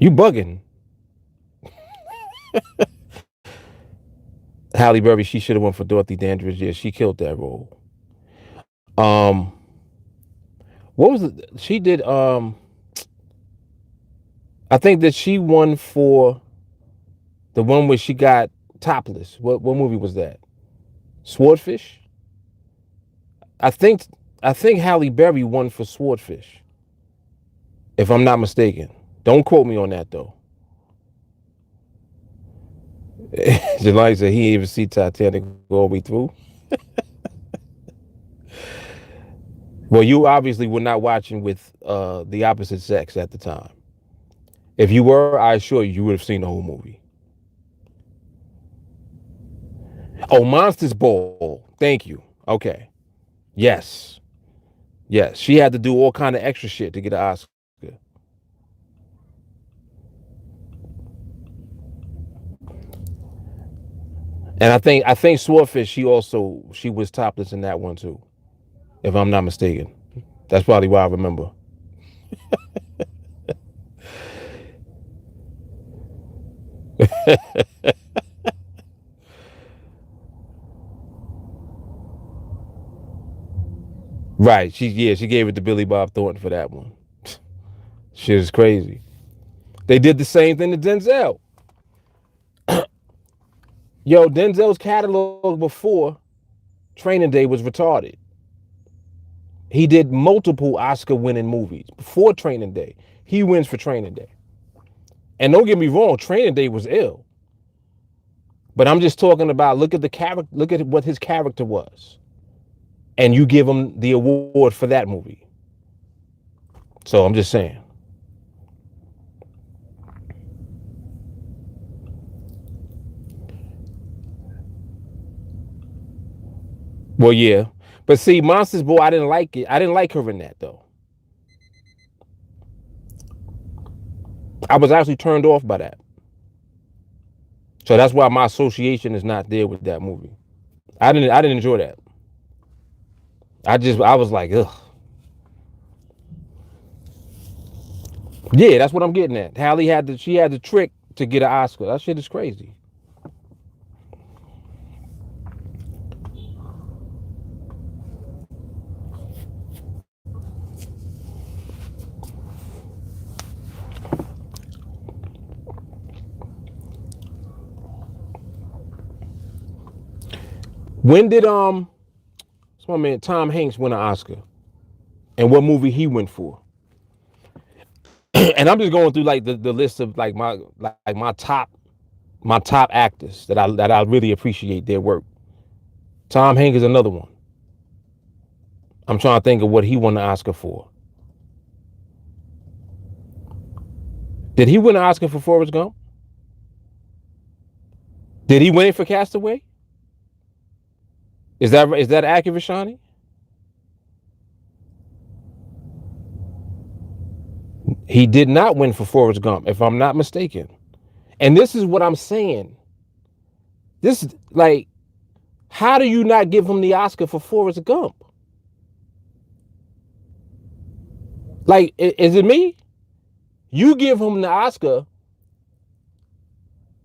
You bugging. Halle Berry, she should have won for Dorothy Dandridge. Yeah, she killed that role. What was it? She did. I think that she won for the one where she got topless. What movie was that? Swordfish. I think Halle Berry won for Swordfish, if I'm not mistaken. Don't quote me on that though. Jelani said he didn't even see Titanic all the way through. Well, you obviously were not watching with the opposite sex at the time. If you were, I assure you, you would have seen the whole movie. Oh, Monsters Ball. Thank you. Okay. Yes. Yes. She had to do all kind of extra shit to get an Oscar. And I think Swordfish, she was topless in that one too, if I'm not mistaken. That's probably why I remember. Right. She gave it to Billy Bob Thornton for that one. Shit is crazy. They did the same thing to Denzel. Yo, Denzel's catalog before Training Day was retarded. He did multiple Oscar-winning movies before Training Day. He wins for Training Day. And don't get me wrong, Training Day was ill. But I'm just talking about look at the character, look at what his character was. And you give him the award for that movie. So I'm just saying. Well, yeah. But see, Monsters Ball, I didn't like it. I didn't like her in that though. I was actually turned off by that. So that's why my association is not there with that movie. I didn't enjoy that. I was like, ugh. Yeah, that's what I'm getting at. Halle she had the trick to get an Oscar. That shit is crazy. When did my man Tom Hanks win an Oscar? And what movie he went for? And I'm just going through like the list of like my top actors that I really appreciate their work. Tom Hanks is another one. I'm trying to think of what he won the Oscar for. Did he win an Oscar for Forrest Gump? Did he win it for Castaway? Is that accurate, Shawnee? He did not win for Forrest Gump, if I'm not mistaken. And this is what I'm saying. This is like, how do you not give him the Oscar for Forrest Gump? Like, is it me? You give him the Oscar.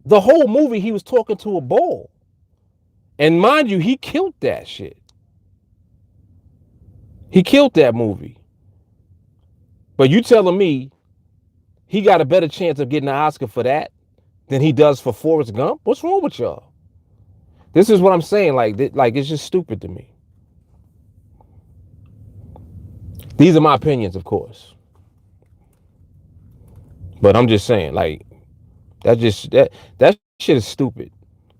The whole movie, he was talking to a bull. And mind you, he killed that shit. He killed that movie. But you telling me he got a better chance of getting an Oscar for that than he does for Forrest Gump? What's wrong with y'all? This is what I'm saying. Like it's just stupid to me. These are my opinions, of course. But I'm just saying, like, that shit is stupid.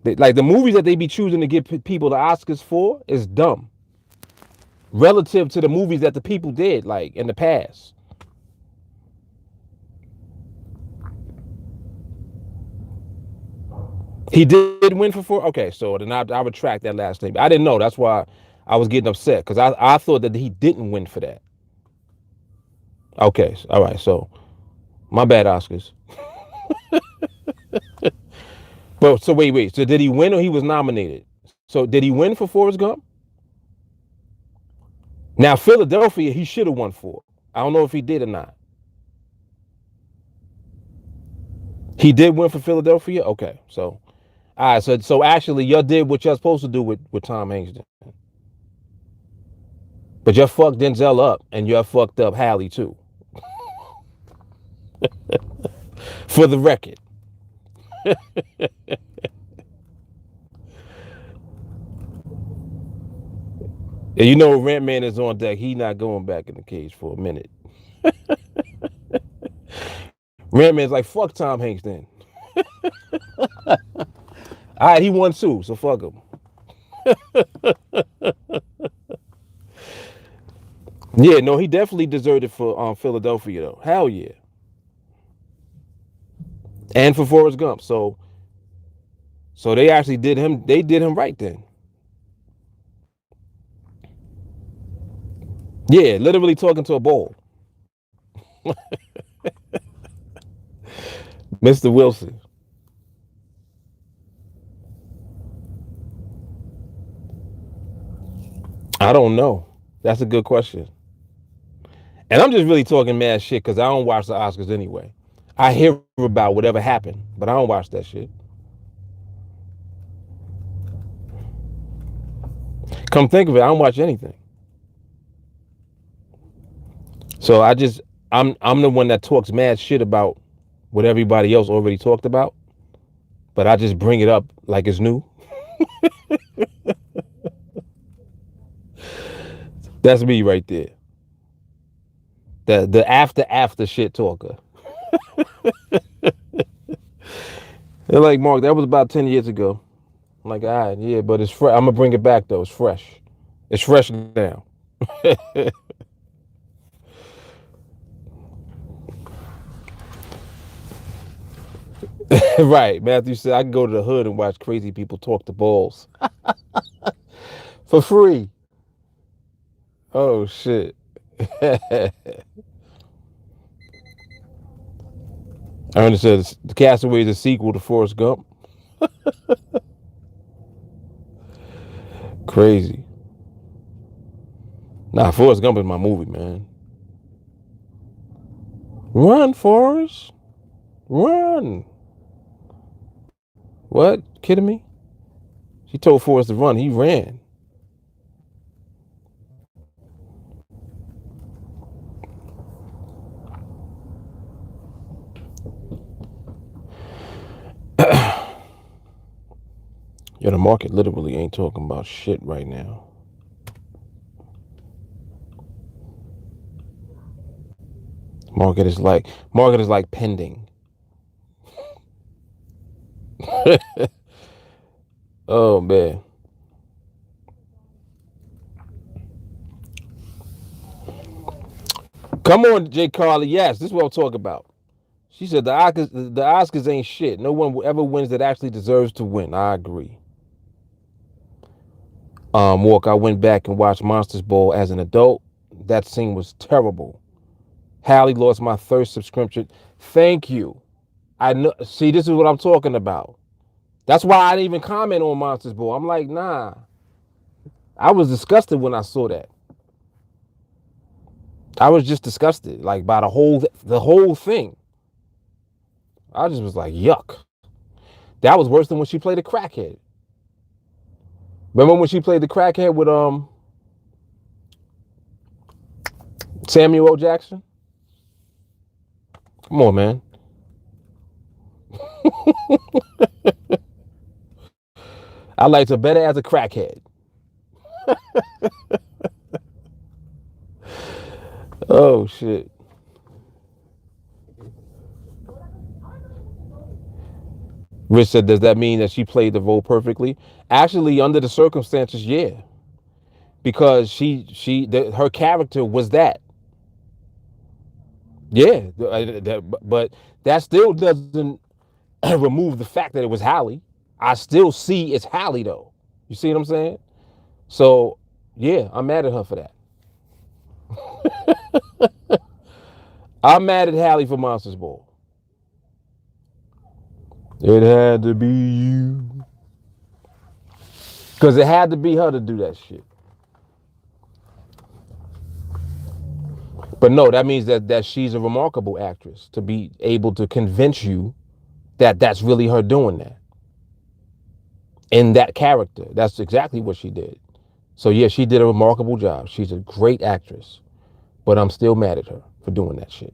Like, the movies that they be choosing to give people the Oscars for is dumb. Relative to the movies that the people did, like, in the past. He did win for four. Okay, so then I retract that last statement. I didn't know. That's why I was getting upset, because I thought that he didn't win for that. Okay, all right. So my bad, Oscars. But so wait. So did he win or he was nominated? So did he win for Forrest Gump? Now Philadelphia, he should have won for. I don't know if he did or not. He did win for Philadelphia. Okay, so. All right, so actually, you did what you're supposed to do with Tom Hanks. Then. But you fucked Denzel up, and you fucked up Halle too. For the record. And you know, Rant Man is on deck. He not going back in the cage for a minute. Rant Man's like, fuck Tom Hanks then. All right, he won too, so fuck him. Yeah, no, he definitely deserved it for Philadelphia though. Hell yeah. And for Forrest Gump. So they actually did him right then. Yeah, literally talking to a bull. Mr. Wilson. I don't know. That's a good question. And I'm just really talking mad shit because I don't watch the Oscars anyway. I hear about whatever happened, but I don't watch that shit. Come think of it, I don't watch anything. So I'm the one that talks mad shit about what everybody else already talked about, but I just bring it up like it's new. That's me right there. The after shit talker. They're like, Mark, that was about 10 years ago. I'm like, all right, yeah, but it's fresh. I'm gonna bring it back though. It's fresh. It's fresh now. Right. Matthew said I can go to the hood and watch crazy people talk to balls. For free. Oh shit. I understand the Castaway is a sequel to Forrest Gump. Crazy. Nah, Forrest Gump is my movie, man. Run, Forrest. Run. What? Kidding me? She told Forrest to run. He ran. Yeah, the market literally ain't talking about shit right now. Market is like pending. Oh man. Come on, Jay Carly. Yes, this is what I'm talking about. She said the Oscars ain't shit. No one ever wins that actually deserves to win. I agree. Walk, I went back and watched Monsters Ball as an adult. That scene was terrible. Hallie lost my third subscription. Thank you. I know. See, this is what I'm talking about. That's why I didn't even comment on Monsters Ball. I'm like, nah. I was disgusted when I saw that. I was just disgusted, like by the whole thing. I just was like, yuck. That was worse than when she played a crackhead. Remember when she played the crackhead with Samuel L. Jackson? Come on, man. I liked her better as a crackhead. Oh shit. Rich said, does that mean that she played the role perfectly? Actually, under the circumstances, yeah. Because her character was that. Yeah. But that still doesn't remove the fact that it was Hallie. I still see it's Hallie though. You see what I'm saying? So yeah, I'm mad at her for that. I'm mad at Hallie for Monsters Ball. It had to be you. Because it had to be her to do that shit. But no, that means that she's a remarkable actress to be able to convince you that that's really her doing that. In that character. That's exactly what she did. So yeah, she did a remarkable job. She's a great actress. But I'm still mad at her for doing that shit.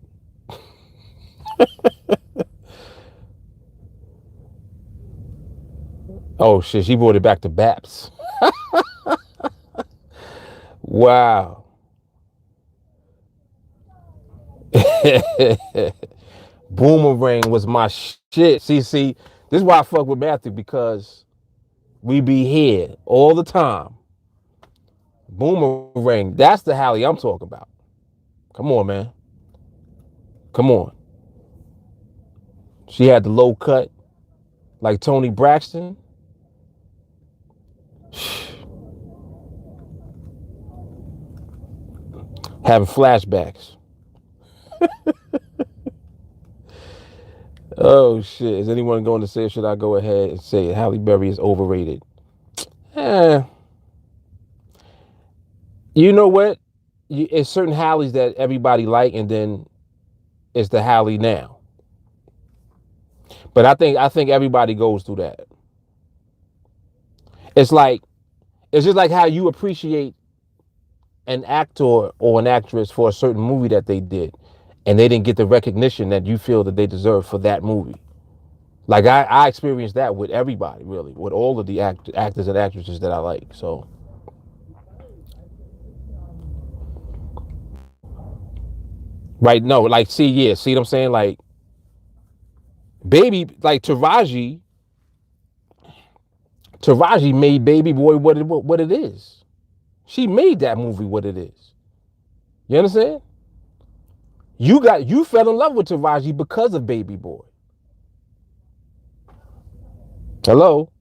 Oh shit, she brought it back to Baps. Wow. Boomerang was my shit. See, this is why I fuck with Matthew, because we be here all the time. Boomerang, that's the Hallie I'm talking about. Come on, man. Come on. She had the low cut like Tony Braxton. Having flashbacks. Oh shit. Is anyone going to say, should I go ahead and say Halle Berry is overrated? You know what? It's certain Halleys that everybody like, and then it's the Hallie now. But I think everybody goes through that. It's just like how you appreciate an actor or an actress for a certain movie that they did, and they didn't get the recognition that you feel that they deserve for that movie. Like I experienced that with everybody, really, with all of the actors and actresses that I like. So, right? No, like, see what I'm saying? Like, Baby, like Taraji made Baby Boy what it is. She made that movie what it is. You understand? You fell in love with Taraji because of Baby Boy. Hello?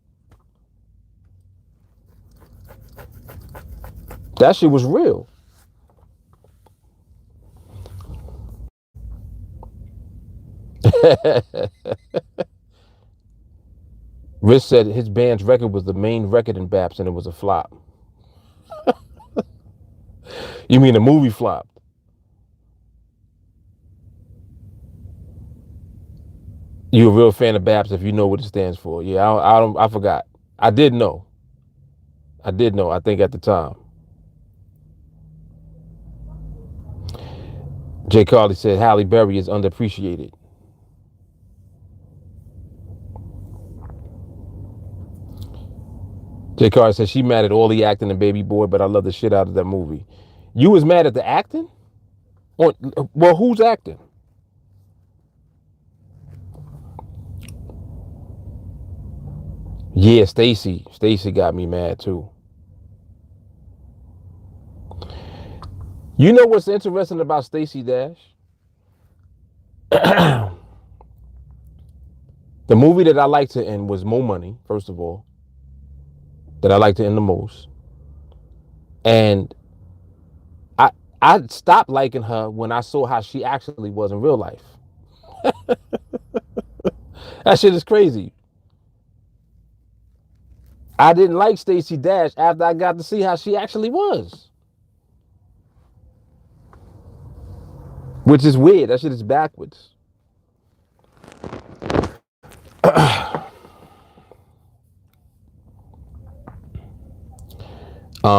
That shit was real. Rich said his band's record was the main record in Baps and it was a flop. You mean the movie flopped? You're a real fan of BAPS if you know what it stands for. Yeah, I forgot. I did know. I did know. I think at the time. Jay Carly said Halle Berry is underappreciated. Jay Carly said she mad at all the acting in Baby Boy, but I love the shit out of that movie. You was mad at the acting? Well, who's acting? Yeah, Stacy. Stacy got me mad too. You know what's interesting about Stacey Dash? The movie that I liked to end was Mo Money, first of all, that I liked to end the most. And I I stopped liking her when I saw how she actually was in real life. That shit is crazy. I didn't like Stacey Dash after I got to see how she actually was. Which is weird. That shit is backwards.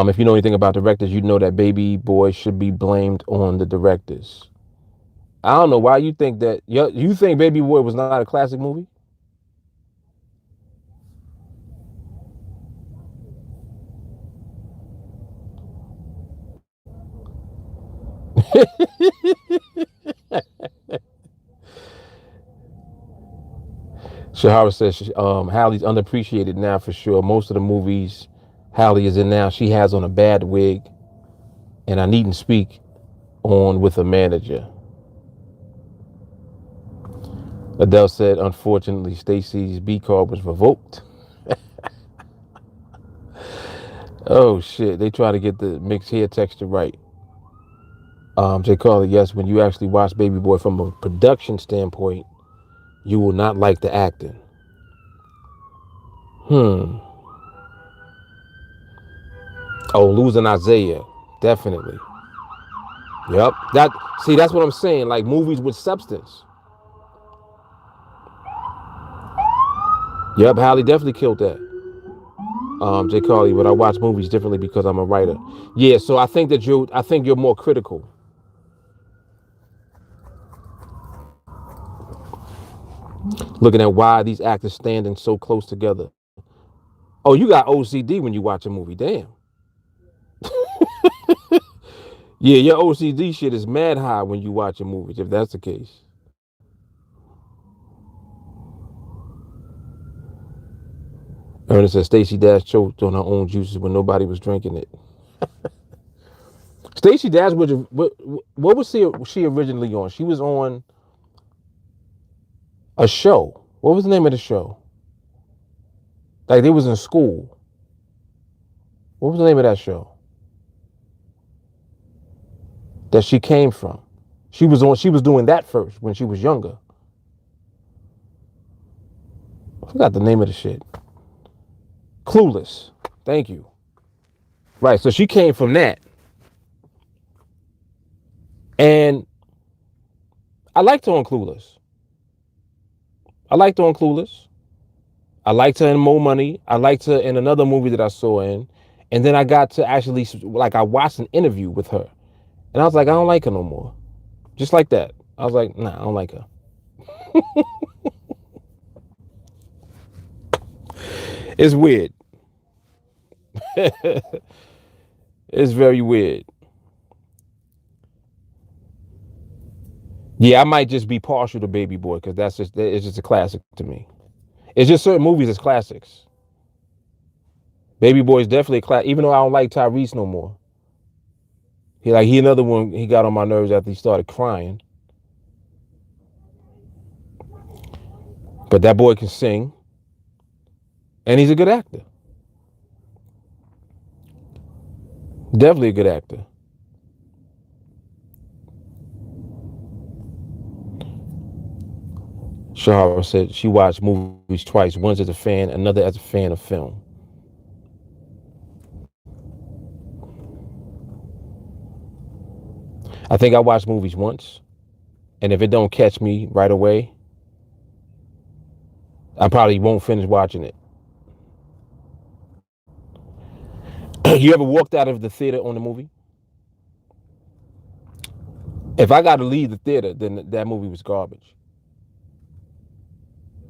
If you know anything about directors, you know that Baby Boy should be blamed on the directors. I don't know why you think that. You think Baby Boy was not a classic movie? Shahara says Halle's underappreciated now for sure. Most of the movies Halle is in now, she has on a bad wig, and I needn't speak on with a manager. Adele said, unfortunately, Stacey's B card was revoked. Oh shit! They try to get the mixed hair texture right. Jay Carly, yes, when you actually watch Baby Boy from a production standpoint, you will not like the acting. Oh, losing Isaiah, definitely. Yep. That's what I'm saying. Like movies with substance. Yep, Halle definitely killed that. Jay Carly, but I watch movies differently because I'm a writer. Yeah, so I think you're more critical. Looking at why these actors standing so close together. Oh, you got OCD when you watch a movie. Damn. Yeah, your OCD shit is mad high when you watch a movie, if that's the case. Ernest said Stacey Dash choked on her own juices when nobody was drinking it. Stacey Dash, what was she originally on? She was on a show. What was the name of the show? Like they was in school. What was the name of that show that she came from? She was doing that first when she was younger. I forgot the name of the shit. Clueless. Thank you. Right, so she came from that. And I liked her on Clueless. I liked her on Clueless. I liked her in Mo Money. I liked her in another movie that I saw in. And then I got to actually, like, I watched an interview with her. And I was like, I don't like her no more. Just like that. I was like, nah, I don't like her. It's weird. It's very weird. Yeah, I might just be partial to Baby Boy because it's just a classic to me. It's just certain movies as classics. Baby Boy is definitely a classic, even though I don't like Tyrese no more. He another one. He got on my nerves after he started crying. But that boy can sing, and he's a good actor. Definitely a good actor. Shahara said she watched movies twice, once as a fan, another as a fan of film. I think I watch movies once, and if it don't catch me right away, I probably won't finish watching it. You ever walked out of the theater on the movie? If I got to leave the theater, then that movie was garbage.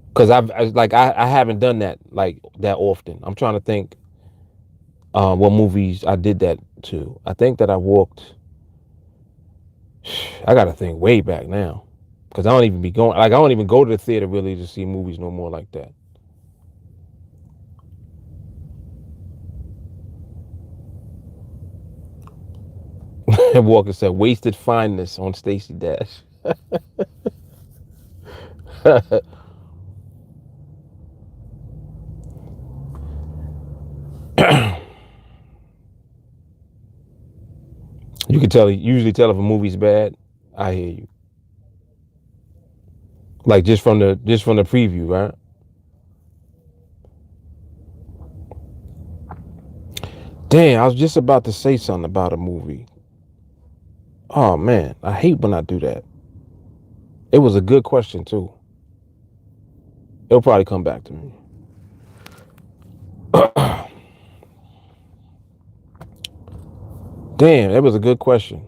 Because I haven't done that like that often. I'm trying to think what movies I did that to. I think that I walked. I got to think way back now, because I don't even be going. Like I don't even go to the theater really to see movies no more like that. And Walker said, "Wasted fineness on Stacey Dash." You can tell. Usually tell if a movie's bad. I hear you. Like just from the preview, right? Damn, I was just about to say something about a movie. Oh man, I hate when I do that. It was a good question too. It'll probably come back to me. Damn, that was a good question.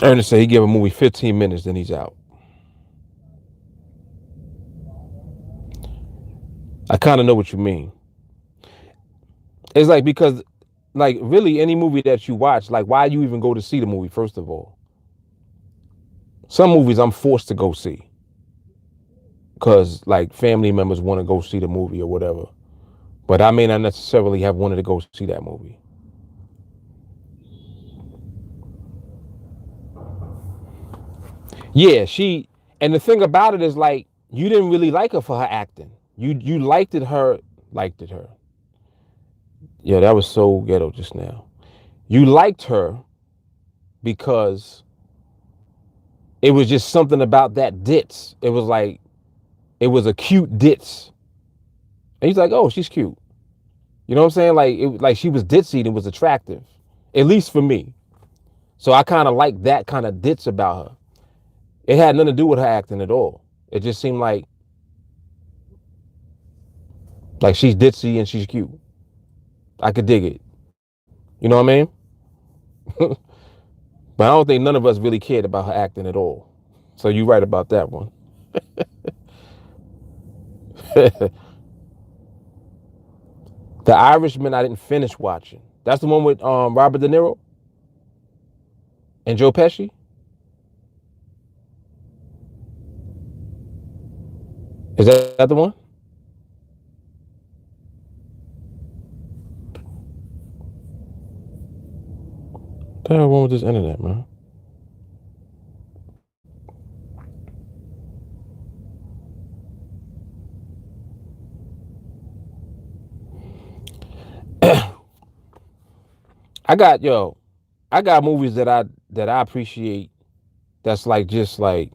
Ernest said he give a movie 15 minutes, then he's out. I kind of know what you mean. It's like because, like, really any movie that you watch, like, why you even go to see the movie? First of all, some movies I'm forced to go see because like family members want to go see the movie or whatever, but I may not necessarily have wanted to go see that movie. Yeah, and the thing about it is like you didn't really like her for her acting. You liked it her. Yeah, that was so ghetto just now. You liked her because it was just something about that ditz. It was like it was a cute ditz. And he's like, oh, she's cute. You know what I'm saying? Like she was ditzy and it was attractive, at least for me. So I kind of like that kind of ditz about her. It had nothing to do with her acting at all. It just seemed like she's ditzy and she's cute. I could dig it. You know what I mean? But I don't think none of us really cared about her acting at all. So you're right about that one. The Irishman I didn't finish watching. That's the one with Robert De Niro and Joe Pesci. Is that the one? What the hell wrong with this internet, man? I got movies that I appreciate. That's like just like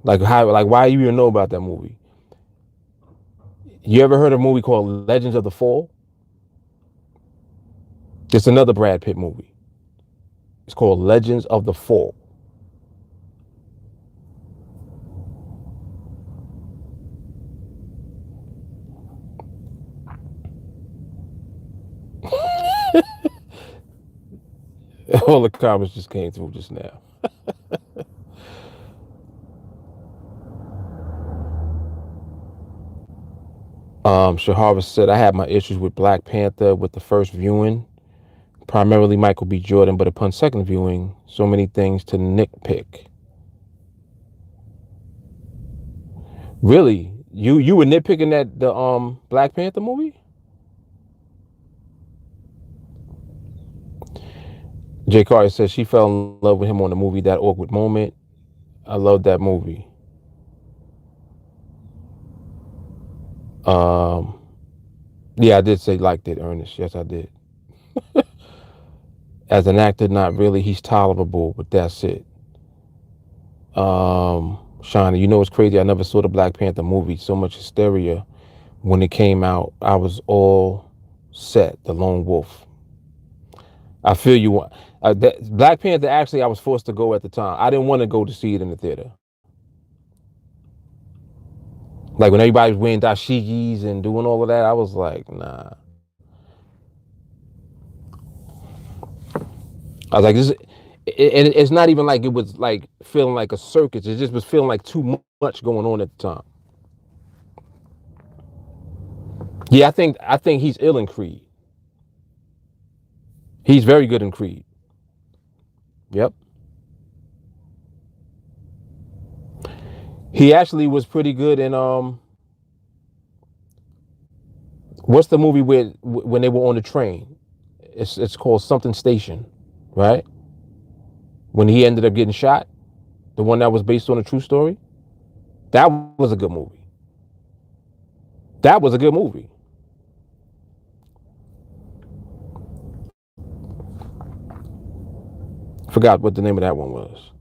how like why you even know about that movie? You ever heard of a movie called Legends of the Fall? It's another Brad Pitt movie. It's called Legends of the Fall. All the comments just came through just now. Shahara said, I had my issues with Black Panther with the first viewing, primarily Michael B. Jordan, but upon second viewing, so many things to nitpick. Really? You were nitpicking that the Black Panther movie? Jay Carter says she fell in love with him on the movie That Awkward Moment. I love that movie. Yeah, I did say liked it, Ernest. Yes, I did. As an actor, not really. He's tolerable, but that's it. Shauna, you know what's crazy? I never saw the Black Panther movie. So much hysteria when it came out. I was all set. The Lone Wolf. I feel you. Black Panther, actually, I was forced to go at the time. I didn't want to go to see it in the theater. Like when everybody was wearing dashikis and doing all of that, I was like, nah. I was like, this. And it's not even like it was like feeling like a circus. It just was feeling like too much going on at the time. Yeah, I think he's ill in Creed. He's very good in Creed. Yep. He actually was pretty good in what's the movie with when they were on the train? It's called something Station, right? When he ended up getting shot, the one that was based on a true story. That was a good movie. That was a good movie. Forgot what the name of that one was.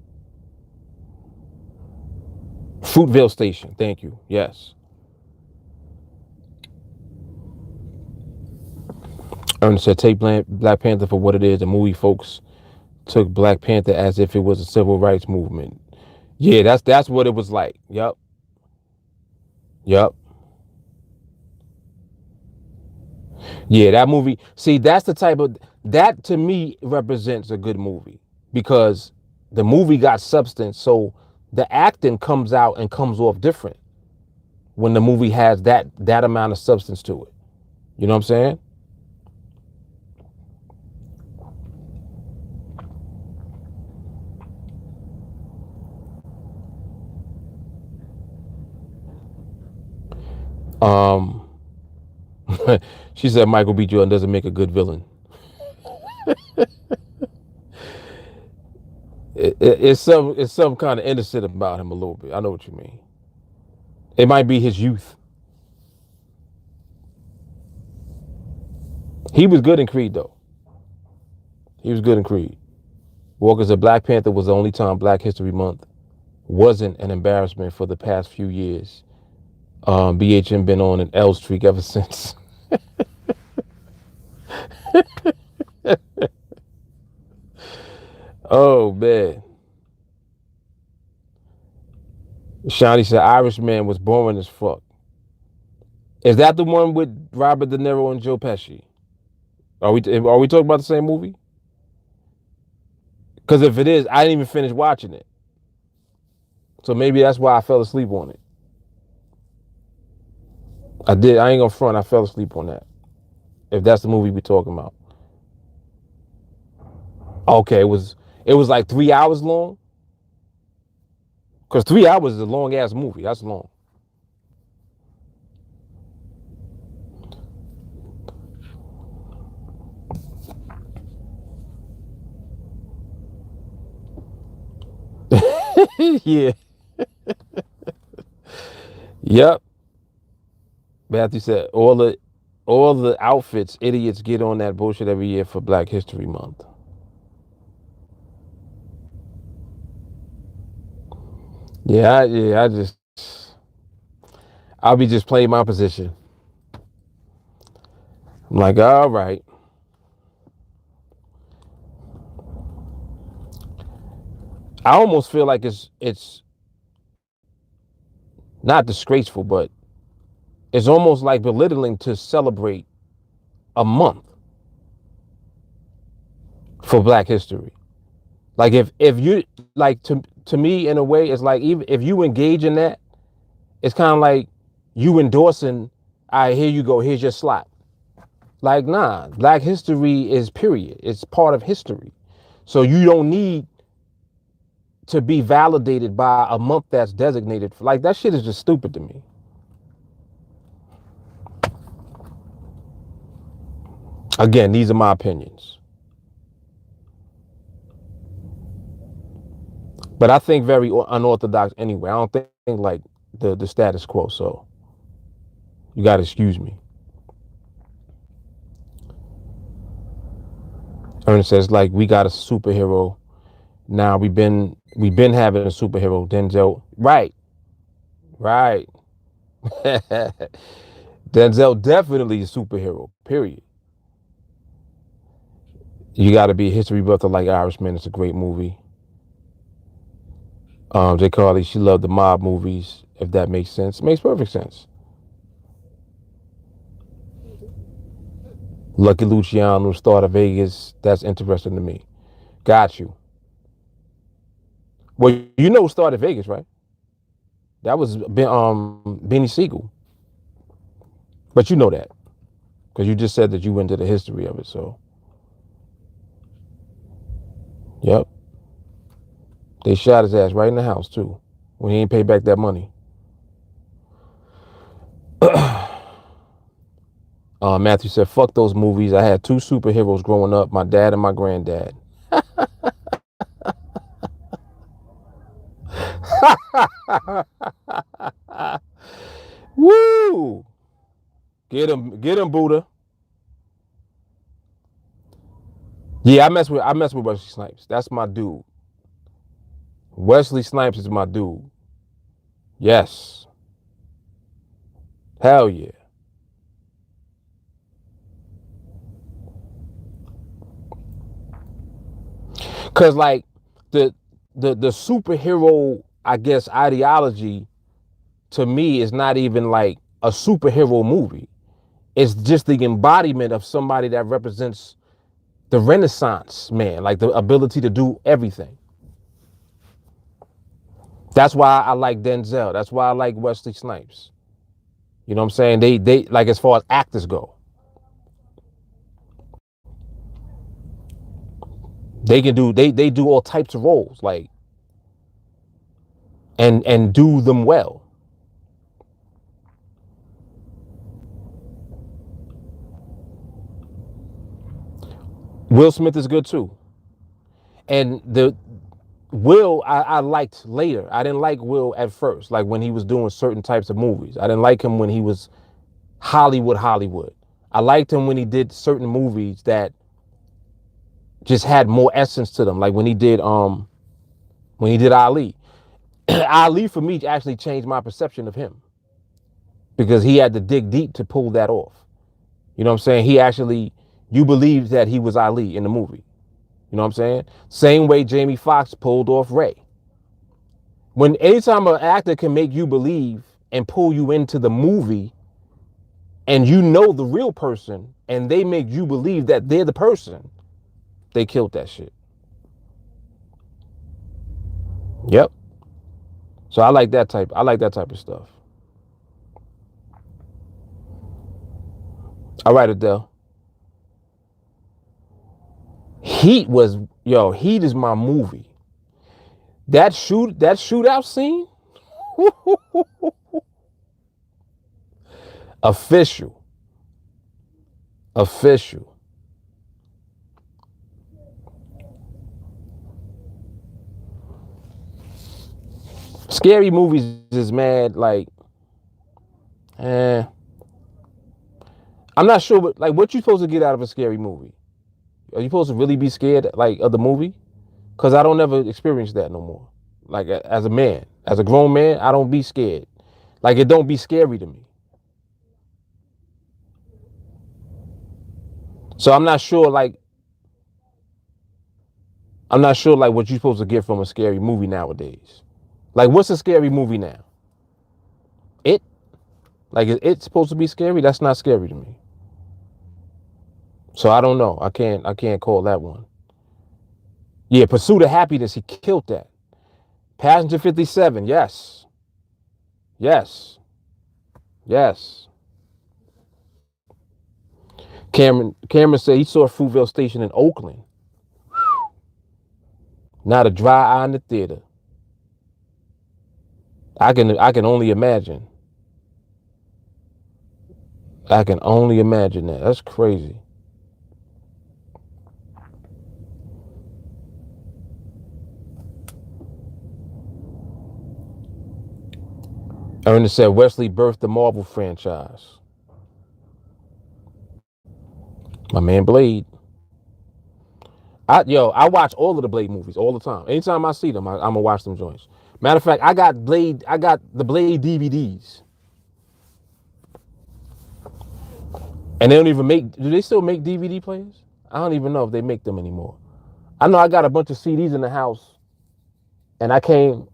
Fruitvale Station. Thank you. Yes. Ernest said, take Black Panther for what it is. The movie folks took Black Panther as if it was a civil rights movement. Yeah, that's what it was like. Yep. Yep. Yeah, that movie. See, that's the type of that to me represents a good movie because the movie got substance, so the acting comes out and comes off different when the movie has that amount of substance to it. You know what I'm saying? Um, she said Michael B. Jordan doesn't make a good villain. It's some kind of innocent about him a little bit. I know what you mean. It might be his youth. He was good in Creed though. He was good in Creed. Walker said Black Panther was the only time Black History Month wasn't an embarrassment for the past few years. BHM been on an L streak ever since. Oh man. Shawnee said Irishman was boring as fuck. Is that the one with Robert De Niro and Joe Pesci? Are we talking about the same movie? Because if it is, I didn't even finish watching it. So maybe that's why I fell asleep on it. I did. I ain't gonna front. I fell asleep on that. If that's the movie we're talking about. Okay, it was like 3 hours long. Because 3 hours is a long ass movie. That's long. Yeah. Yep. Matthew said all the outfits idiots get on that bullshit every year for Black History Month. I'll be just playing my position. I'm like, all right. I almost feel like it's not disgraceful, but it's almost like belittling to celebrate a month for Black history. Like if you like to me in a way, it's like even if you engage in that, it's kind of like you endorsing. All right, here you go. Here's your slot. Like nah, Black history is period. It's part of history. So you don't need to be validated by a month that's designated. Like that shit is just stupid to me. Again, these are my opinions. But I think very unorthodox anyway. I don't think like the status quo. So you got to excuse me. Ernest says like we got a superhero now. We've been having a superhero Denzel. Right, right. Denzel definitely a superhero. Period. You got to be a history buff to like Irishman. It's a great movie. J. Carly, she loved the mob movies, if that makes sense. It makes perfect sense. Lucky Luciano, Star of Vegas, that's interesting to me. Got you. Well, you know who started Vegas, right? That was Benny Siegel. But you know that. Because you just said that you went to the history of it, so. Yep. They shot his ass right in the house, too, when he ain't paid back that money. Matthew said, fuck those movies. I had 2 superheroes growing up, my dad and my granddad. Woo! Get him, Buddha. Yeah, I mess with Wesley Snipes. That's my dude. Wesley Snipes is my dude. Yes. Hell yeah. Cause like the superhero, I guess, ideology to me is not even like a superhero movie. It's just the embodiment of somebody that represents the Renaissance man, like the ability to do everything. That's why I like Denzel. That's why I like Wesley Snipes. You know what I'm saying? They like, as far as actors go, they can do they do all types of roles, like, and do them well. Will Smith is good too. And the Will I liked later. I didn't like Will at first, like when he was doing certain types of movies. I didn't like him when he was Hollywood. I liked him when he did certain movies that just had more essence to them. Like when he did Ali. Ali for me actually changed my perception of him, because he had to dig deep to pull that off. You know what I'm saying? He actually, you believed that he was Ali in the movie. You know what I'm saying? Same way Jamie Foxx pulled off Ray. When anytime an actor can make you believe and pull you into the movie, and you know the real person, and they make you believe that they're the person, they killed that shit. Yep. So I like that type of stuff. All right, Adele. Heat is my movie. That shootout scene. Official. Scary movies is mad, like, I'm not sure what you supposed to get out of a scary movie. Are you supposed to really be scared, like, of the movie? Because I don't ever experience that no more. Like, as a man, as a grown man, I don't be scared. Like, it don't be scary to me. So I'm not sure what you're supposed to get from a scary movie nowadays. Like, what's a scary movie now? It? Like, is it supposed to be scary? That's not scary to me. So I don't know. I can't call that one. Yeah, Pursuit of Happiness, he killed that. Passenger 57, yes. Cameron said he saw Fruitvale Station in Oakland. Not a dry eye in the theater. I can only imagine. I can only imagine that. That's crazy. Ernest said Wesley birthed the Marvel franchise. My man Blade. I watch all of the Blade movies all the time. Anytime I see them, I'm gonna watch them joints. Matter of fact, I got the Blade DVDs. And they don't even do they still make DVD players? I don't even know if they make them anymore. I know I got a bunch of CDs in the house, and I came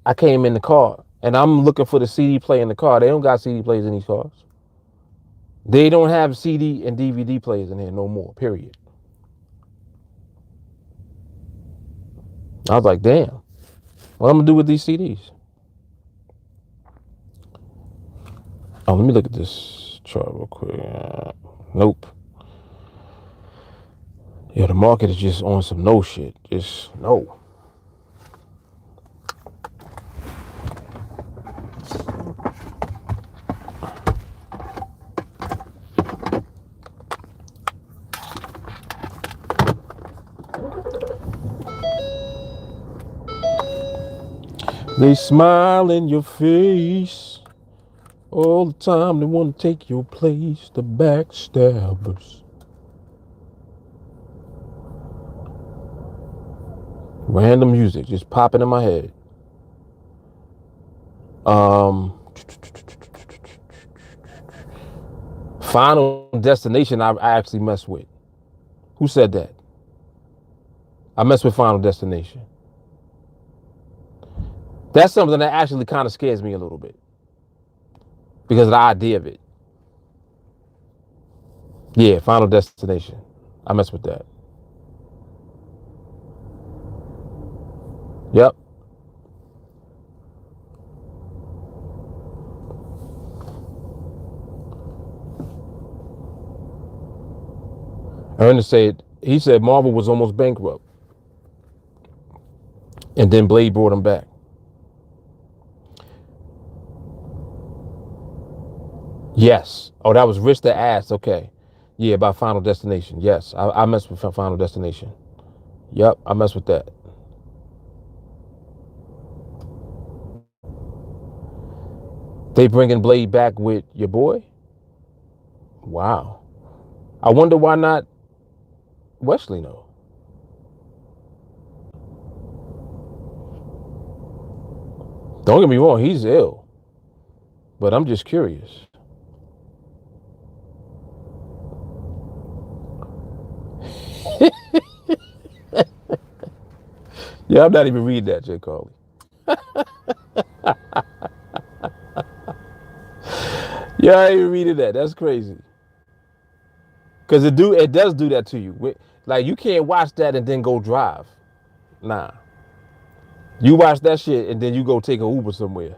in the car, and I'm looking for the CD player in the car. They don't got CD players in these cars. They don't have CD and DVD players in here no more, period. I was like, damn, what I'm gonna do with these CDs? Oh, let me look at this chart real quick. Nope. Yeah, the market is just on some no shit. Just no. They smile in your face all the time. They want to take your place. The backstabbers. Random music just popping in my head. Final Destination I actually mess with. Who said that? I mess with Final Destination. That's something that actually kind of scares me a little bit because of the idea of it. Yeah, Final Destination. I mess with that. Yep. Ernest said, he said Marvel was almost bankrupt. And then Blade brought him back. Yes. Oh, that was Rich that asked. Okay. Yeah, about Final Destination. Yes, I mess with Final Destination. Yep, I mess with that. They bringing Blade back with your boy? Wow. I wonder why not Wesley, though. Don't get me wrong, he's ill. But I'm just curious. Yeah, I'm not even reading that, Jay Carly. Yeah, I ain't even reading that. That's crazy. Because it does do that to you. Like, you can't watch that and then go drive. Nah. You watch that shit and then you go take a Uber somewhere.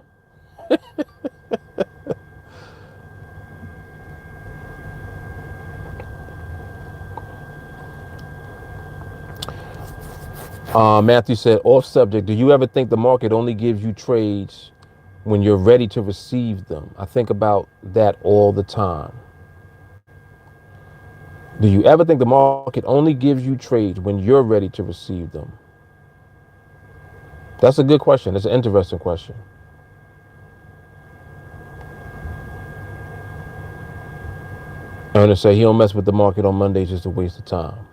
Matthew said, off subject, do you ever think the market only gives you trades when you're ready to receive them? I think about that all the time. Do you ever think the market only gives you trades when you're ready to receive them? That's a good question. It's an interesting question. Ernest say he don't mess with the market on Mondays, just a waste of time.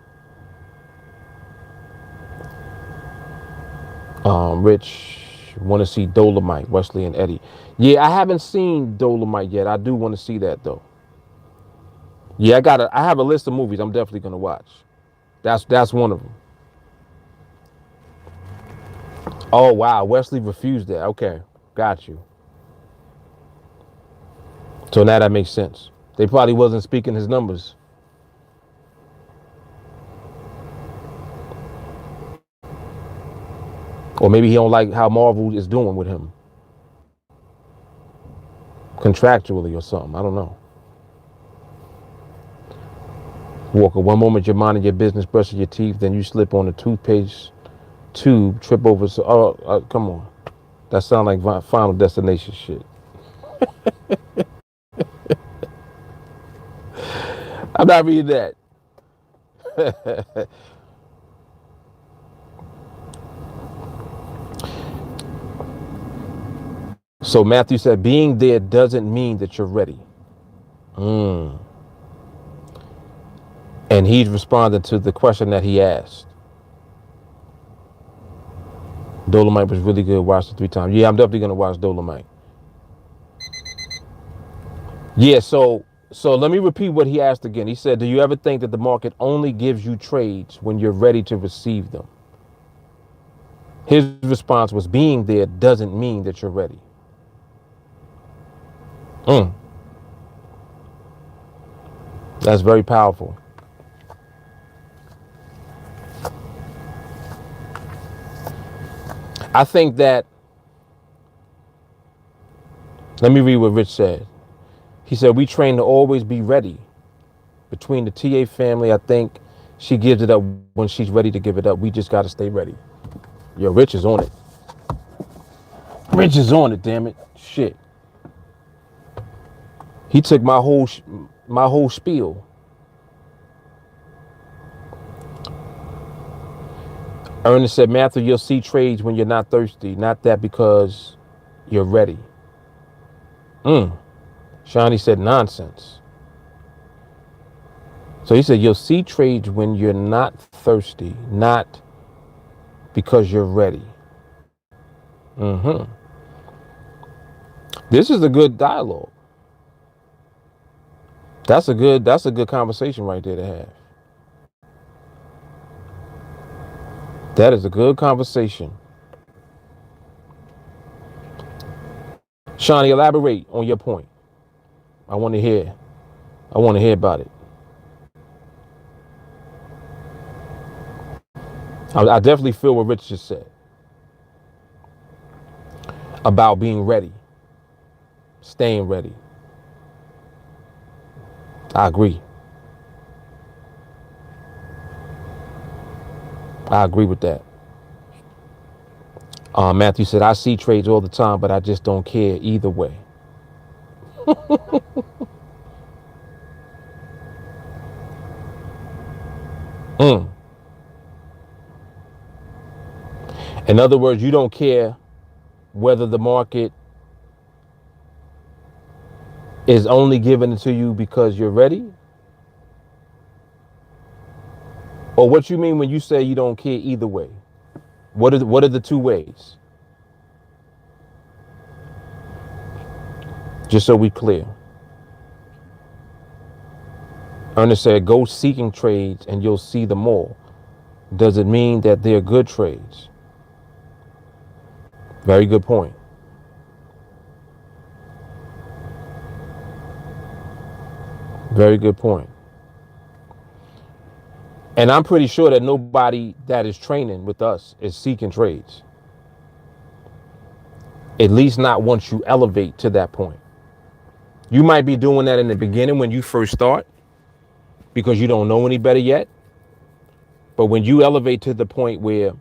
Rich want to see Dolomite, Wesley and Eddie. Yeah, I haven't seen Dolomite yet. I do want to see that though. Yeah, I have a list of movies I'm definitely gonna watch. That's one of them. Oh wow, Wesley refused that. Okay, got you. So now that makes sense. They probably wasn't speaking his numbers. Or maybe he don't like how Marvel is doing with him. Contractually or something. I don't know. Walker, one moment you're minding your business, brushing your teeth, then you slip on the toothpaste tube, trip over. Come on. That sounds like Final Destination shit. I'm not reading that. So Matthew said, being there doesn't mean that you're ready. And he's responding to the question that he asked. Dolomite was really good. Watched it 3 times. Yeah, I'm definitely gonna watch Dolomite. Yeah, so So let me repeat what he asked again. He said, do you ever think that the market only gives you trades when you're ready to receive them? His response was, being there doesn't mean that you're ready. Mm, that's very powerful. I think that, let me read what Rich said. He said, we train to always be ready. Between the TA family, I think she gives it up when she's ready to give it up. We just got to stay ready. Yo, Rich is on it. Rich is on it, damn it. Shit. He took my whole spiel. Ernest said, Matthew, you'll see trades when you're not thirsty. Not that because you're ready. Shawnee said, nonsense. So he said, you'll see trades when you're not thirsty, not because you're ready. This is a good dialogue. That's a good conversation right there to have. That is a good conversation. Shawnee, elaborate on your point. I want to hear about it. I definitely feel what Rich just said about being ready, staying ready. I agree. I agree with that. Matthew said, I see trades all the time, but I just don't care either way. In other words, you don't care whether the market is only giving it to you because you're ready? Or what you mean when you say you don't care either way? What are the two ways? Just so we clear. Ernest said, go seeking trades and you'll see them all. Does it mean that they're good trades? Very good point. Very good point. And I'm pretty sure that nobody that is training with us is seeking trades. At least not once you elevate to that point. You might be doing that in the beginning when you first start because you don't know any better yet. But when you elevate to the point where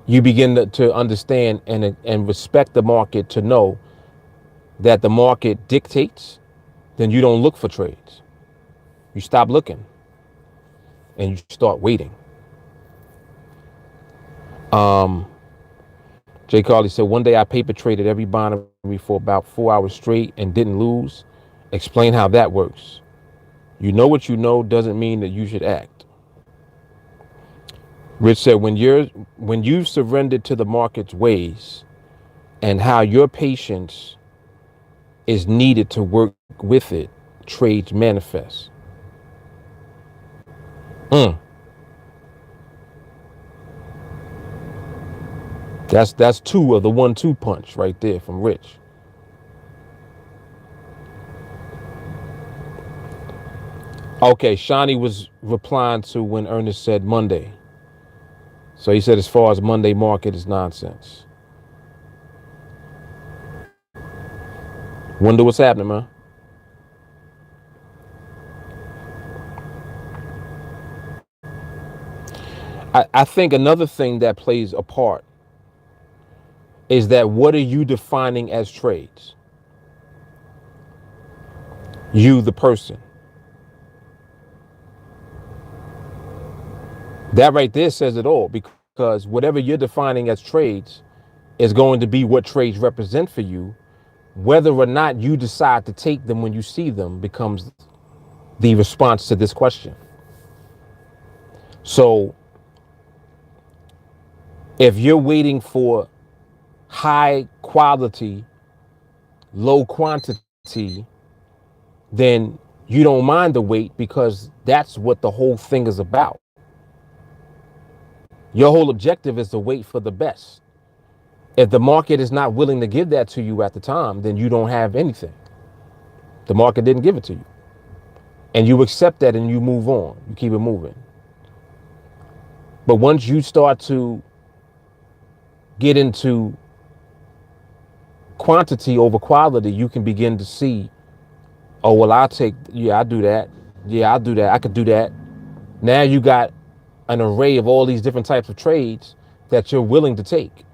you begin to understand and respect the market, to know that the market dictates, then you don't look for trades. You stop looking and you start waiting. Jay Carly said, one day I paper traded every binary for about 4 hours straight and didn't lose. Explain how that works. You know what you know doesn't mean that you should act. Rich said, when you've surrendered to the market's ways and how your patience is needed to work with it, trades manifest. That's two of the 1-2 punch right there from Rich. Okay, Shawnee was replying to when Ernest said Monday. So he said as far as Monday market is nonsense. Wonder what's happening, man. I think another thing that plays a part is that what are you defining as trades? You, the person. That right there says it all, because whatever you're defining as trades is going to be what trades represent for you. Whether or not you decide to take them when you see them becomes the response to this question. So if you're waiting for high quality, low quantity then you don't mind the wait because that's what the whole thing is about. Your whole objective is to wait for the best. If the market is not willing to give that to you at the time, then you don't have anything. The market didn't give it to you. And you accept that and you move on. You keep it moving. But once you start to get into quantity over quality, you can begin to see, oh, well, I do that. Yeah, I'll do that. I could do that. Now you got an array of all these different types of trades that you're willing to take.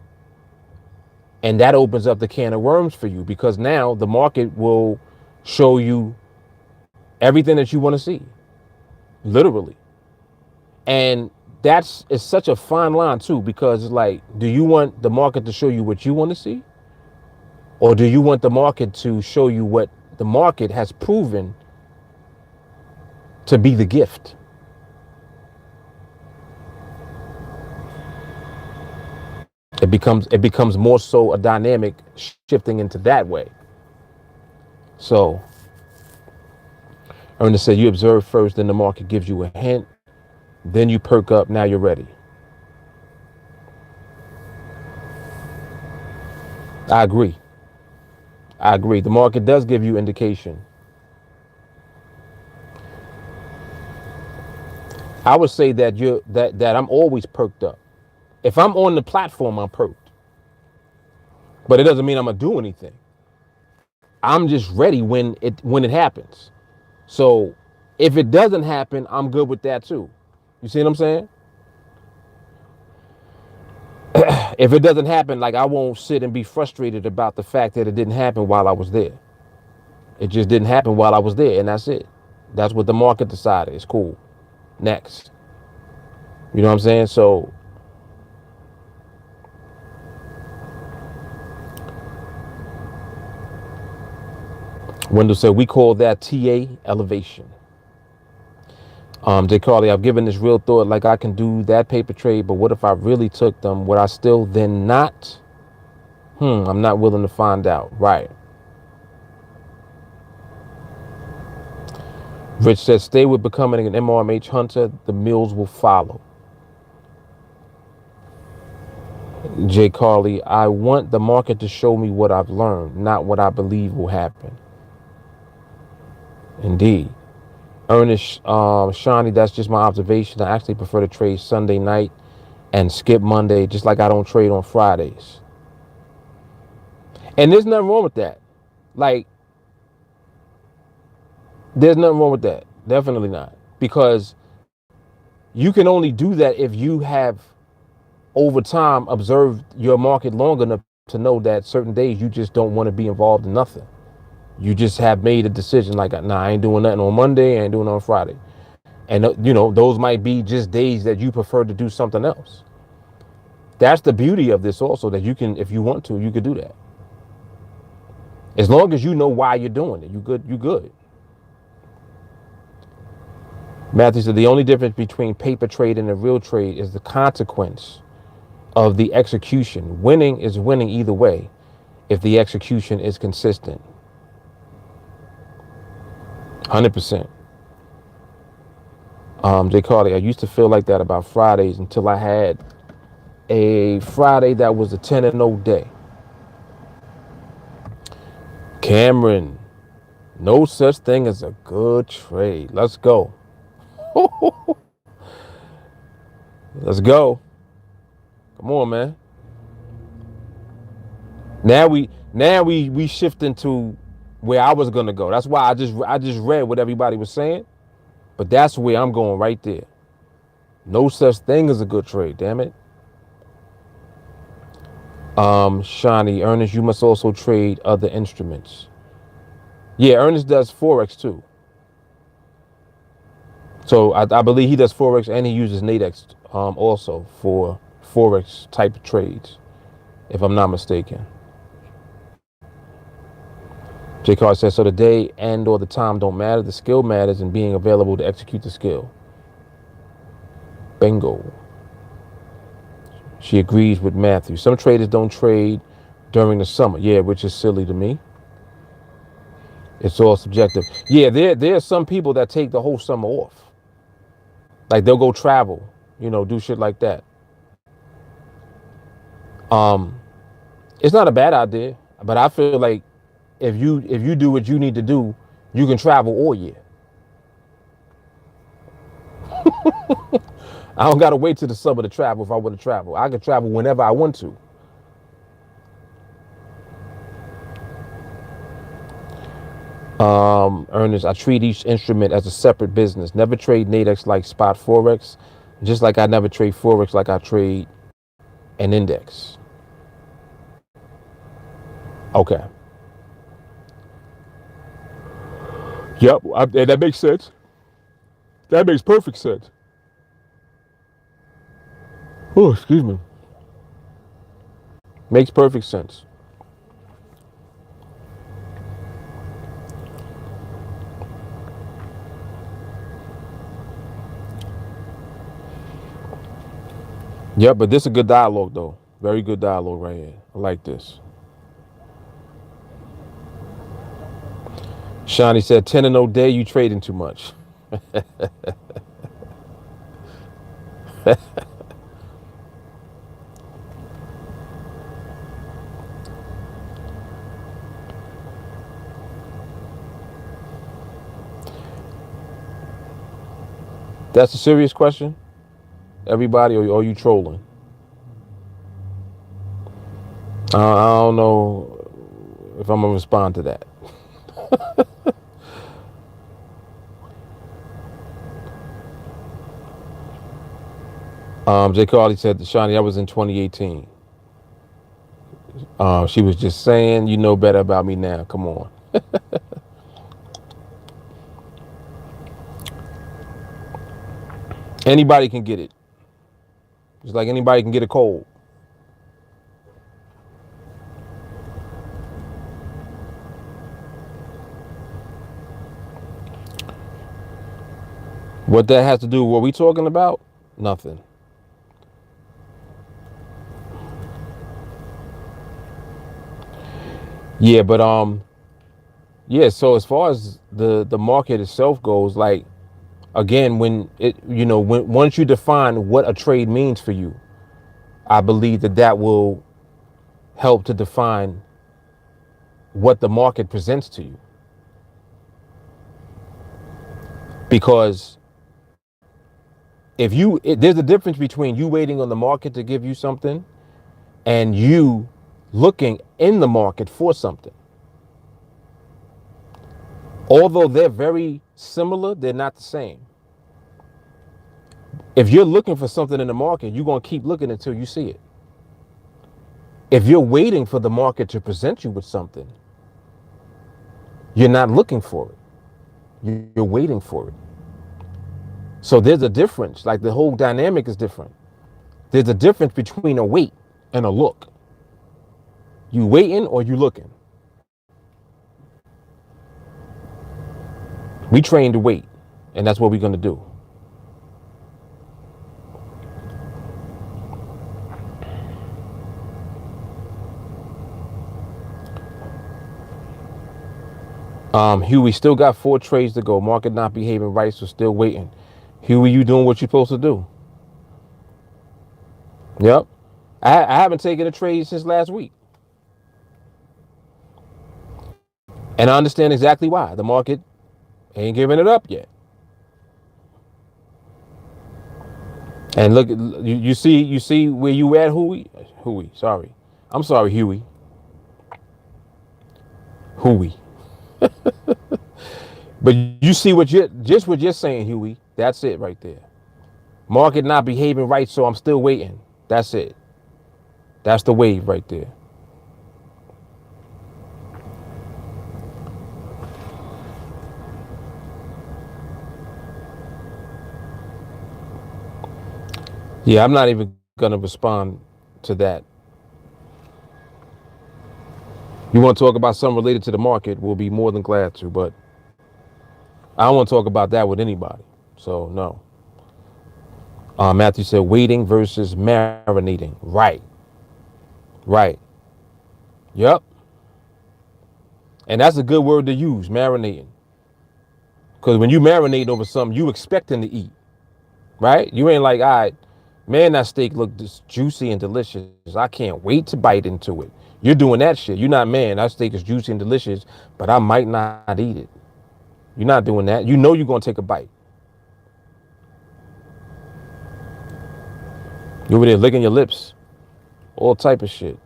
And that opens up the can of worms for you because now the market will show you everything that you want to see, literally. And it's such a fine line too, because it's like, do you want the market to show you what you want to see? Or do you want the market to show you what the market has proven to be the gift? It becomes more so a dynamic shifting into that way. So Ernest said, you observe first, then the market gives you a hint, then you perk up, now you're ready. I agree. The market does give you indication. I would say that that I'm always perked up. If I'm on the platform, I'm perked. But it doesn't mean I'm gonna do anything. I'm just ready when it happens. So if it doesn't happen, I'm good with that too. You see what I'm saying? If it doesn't happen, like I won't sit and be frustrated about the fact that it didn't happen while I was there. It just didn't happen while I was there, and that's it. That's what the market decided. It's cool. Next. You know what I'm saying? So Wendell said, we call that TA elevation. Jay Carly, I've given this real thought, like I can do that paper trade, but what if I really took them? Would I still then not? I'm not willing to find out. Right. Rich says, stay with becoming an MRMH hunter. The mills will follow. Jay Carly, I want the market to show me what I've learned, not what I believe will happen. Indeed. Ernest, Shawnee, that's just my observation. I actually prefer to trade Sunday night and skip Monday, just like I don't trade on Fridays. And there's nothing wrong with that. Like, there's nothing wrong with that. Definitely not. Because you can only do that if you have, over time, observed your market long enough to know that certain days you just don't want to be involved in nothing. You just have made a decision like, nah, I ain't doing nothing on Monday, I ain't doing it on Friday. And, those might be just days that you prefer to do something else. That's the beauty of this also, that you can, if you want to, you could do that. As long as you know why you're doing it, you good. Matthew said, the only difference between paper trade and a real trade is the consequence of the execution. Winning is winning either way if the execution is consistent. 100%. Jay Carly, I used to feel like that about Fridays until I had a Friday that was a 10-0 day. Cameron, no such thing as a good trade. Let's go. Let's go. Come on, man. Now we shift into where I was gonna go. That's why I just read what everybody was saying, but that's where I'm going right there. No such thing as a good trade, damn it. Shawnee, Ernest, you must also trade other instruments. Yeah, Ernest does Forex too. So I believe he does Forex and he uses NADEX also for Forex type of trades, if I'm not mistaken. J. Carr says, so the day and or the time don't matter. The skill matters and being available to execute the skill. Bingo. She agrees with Matthew. Some traders don't trade during the summer. Yeah, which is silly to me. It's all subjective. Yeah, there are some people that take the whole summer off. Like they'll go travel, do shit like that. Um, it's not a bad idea, but I feel like if you do what you need to do, you can travel all year. I don't gotta wait till the summer to travel if I want to travel. I can travel whenever I want to. Ernest, I treat each instrument as a separate business. Never trade NADEX like spot Forex, just like I never trade Forex like I trade an index. Okay. Yep, that makes sense. That makes perfect sense. Oh, excuse me. Makes perfect sense. Yep, but this is a good dialogue though. Very good dialogue right here. I like this. Shawnee said 10 and no day, you trading too much. That's a serious question, everybody, or are you trolling? I don't know if I'm gonna respond to that. Jay Carly said, Shawnee, I was in 2018. She was just saying, you know better about me now. Come on. Anybody can get it. Just like anybody can get a cold. What that has to do with what we talking about? Nothing. Yeah, but yeah, so as far as the market itself goes, like again, when it when once you define what a trade means for you, I believe that will help to define what the market presents to you. Because there's a difference between you waiting on the market to give you something and you looking in the market for something. Although they're very similar, they're not the same. If you're looking for something in the market, you're going to keep looking until you see it. If you're waiting for the market to present you with something, you're not looking for it. You're waiting for it. So there's a difference. Like the whole dynamic is different. There's a difference between a wait and a look. You waiting or you looking? We train to wait, and that's what we're going to do. Huey, still got 4 trades to go. Market not behaving right, so still waiting. Huey, you doing what you're supposed to do. Yep. I haven't taken a trade since last week. And I understand exactly why. The market ain't giving it up yet. And look, you see where you at, Huey. Sorry. I'm sorry, Huey. But you see what you're saying, Huey. That's it right there. Market not behaving right, so I'm still waiting. That's it. That's the wave right there. Yeah, I'm not even going to respond to that. You want to talk about something related to the market, we'll be more than glad to, but I don't want to talk about that with anybody. So, no. Matthew said waiting versus marinating. Right. Yep. And that's a good word to use, marinating. Because when you marinate over something, you expecting to eat, right? You ain't like, all right, man, that steak looked juicy and delicious. I can't wait to bite into it. You're doing that shit. You're not, man, that steak is juicy and delicious, but I might not eat it. You're not doing that. You know you're going to take a bite. You're over there licking your lips, all type of shit.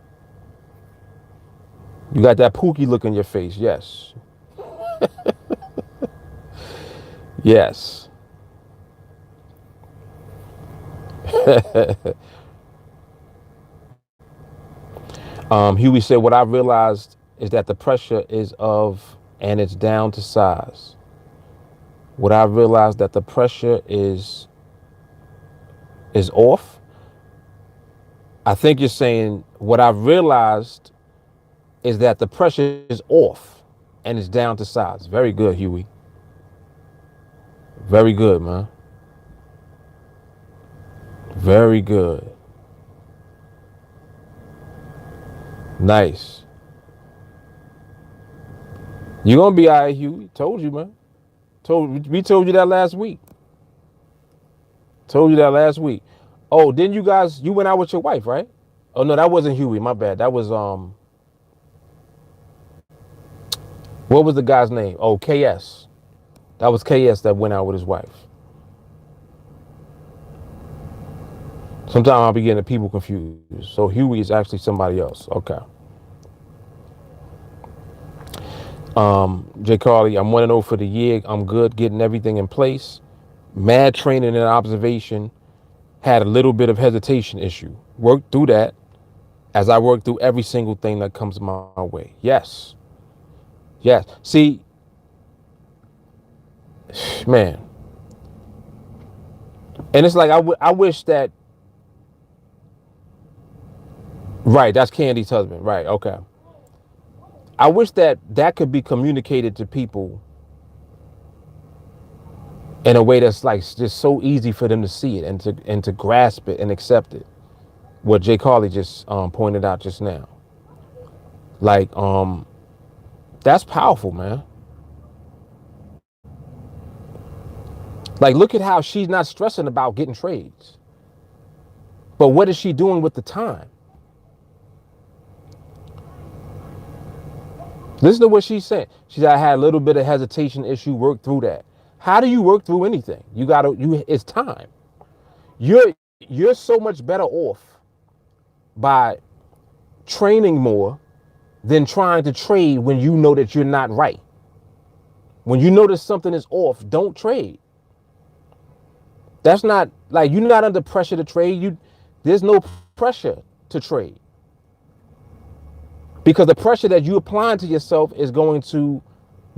You got that pookie look on your face. Yes. Yes. Huey said, what I realized is that the pressure is of, and it's down to size. What I realized that the pressure is off. I think you're saying what I realized is that the pressure is off and it's down to size. Very good, Huey. Very good, man. Very good. Nice. You're going to be all right, Huey. Told you, man. We told you that last week. Told you that last week. Oh, didn't you went out with your wife, right? Oh, no, that wasn't Huey. My bad. That was, what was the guy's name? Oh, KS. That was KS that went out with his wife. Sometimes I'll be getting the people confused. So Huey is actually somebody else. Okay. Jay Carly, I'm 1-0 for the year. I'm good getting everything in place. Mad training and observation. Had a little bit of hesitation issue. Worked through that as I work through every single thing that comes my way. Yes. Yes. See, man. And it's like I wish that. Right, that's Candy's husband. Right, okay. I wish that could be communicated to people in a way that's like just so easy for them to see it and to grasp it and accept it. What Jay Carly just pointed out just now. Like, that's powerful, man. Like, look at how she's not stressing about getting trades. But what is she doing with the time? Listen to what she's saying. She said, I had a little bit of hesitation issue, work through that. How do you work through anything? It's time. You're so much better off by training more than trying to trade when you know that you're not right. When you notice something is off, don't trade. That's not like you're not under pressure to trade. There's no pressure to trade. Because the pressure that you applying to yourself is going to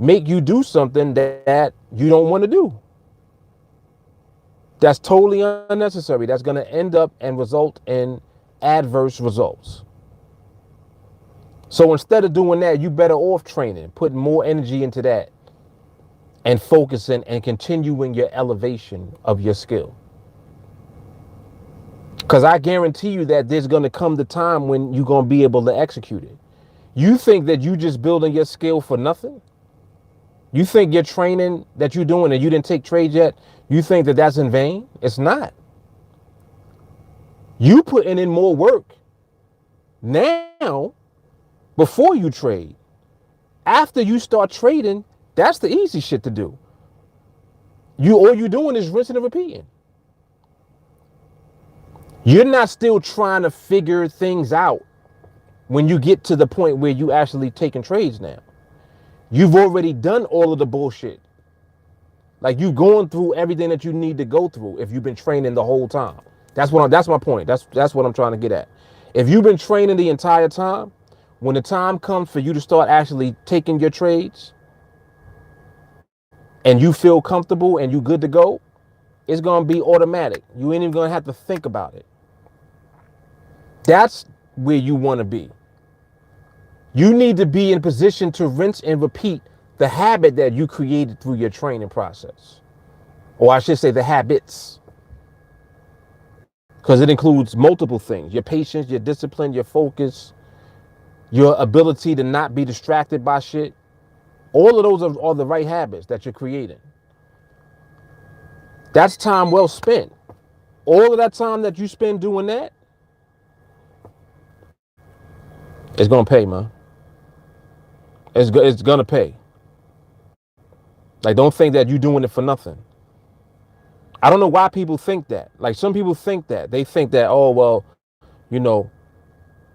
make you do something that you don't want to do. That's totally unnecessary. That's going to end up and result in adverse results. So instead of doing that, you better off training, putting more energy into that and focusing and continuing your elevation of your skill. Because I guarantee you that there's going to come the time when you're going to be able to execute it. You think that you just building your skill for nothing? You think your training that you're doing and you didn't take trades yet, you think that that's in vain? It's not. You putting in more work now before you trade. After you start trading, that's the easy shit to do. All you're doing is rinsing and repeating. You're not still trying to figure things out when you get to the point where you actually taking trades now. You've already done all of the bullshit. Like you've gone through everything that you need to go through if you've been training the whole time. That's my point. That's what I'm trying to get at. If you've been training the entire time, when the time comes for you to start actually taking your trades and you feel comfortable and you good to go, it's going to be automatic. You ain't even going to have to think about it. That's where you want to be. You need to be in position to rinse and repeat the habit that you created through your training process. Or I should say the habits. Because it includes multiple things. Your patience, your discipline, your focus, your ability to not be distracted by shit. All of those are the right habits that you're creating. That's time well spent. All of that time that you spend doing that, it's gonna pay, man. It's gonna pay. Like, don't think that you're doing it for nothing. I don't know why people think that. Like, some people think that. They think that, oh, well, you know,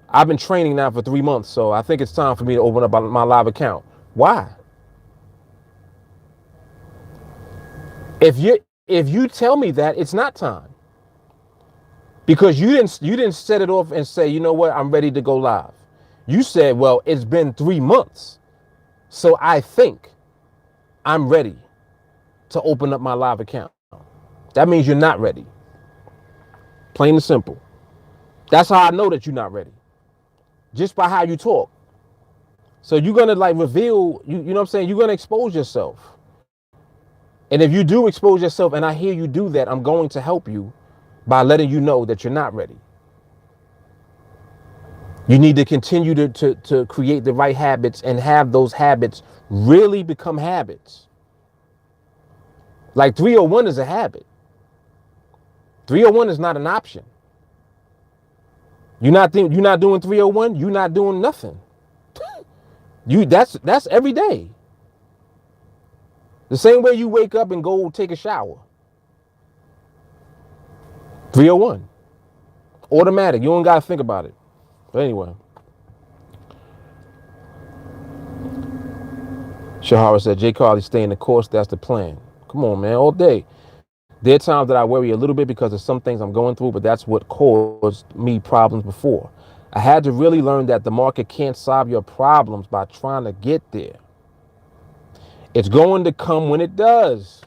I've been training now for 3 months, so I think it's time for me to open up my live account. Why? If you tell me that, it's not time. Because you didn't set it off and say, you know what, I'm ready to go live. You said, well, it's been 3 months, so I think I'm ready to open up my live account. That means you're not ready. Plain and simple. That's how I know that you're not ready. Just by how you talk. So you're gonna like reveal, you know what I'm saying? You're gonna expose yourself. And if you do expose yourself and I hear you do that, I'm going to help you by letting you know that you're not ready. You need to continue to create the right habits and have those habits really become habits. Like 301 is a habit. 301 is not an option. You're not doing 301, you're not doing nothing. That's every day. The same way you wake up and go take a shower. 301. Automatic. You don't gotta think about it. But anyway. Shahara said, Jay Carly, stay in the course, that's the plan. Come on, man, all day. There are times that I worry a little bit because of some things I'm going through, but that's what caused me problems before. I had to really learn that the market can't solve your problems by trying to get there. It's going to come when it does.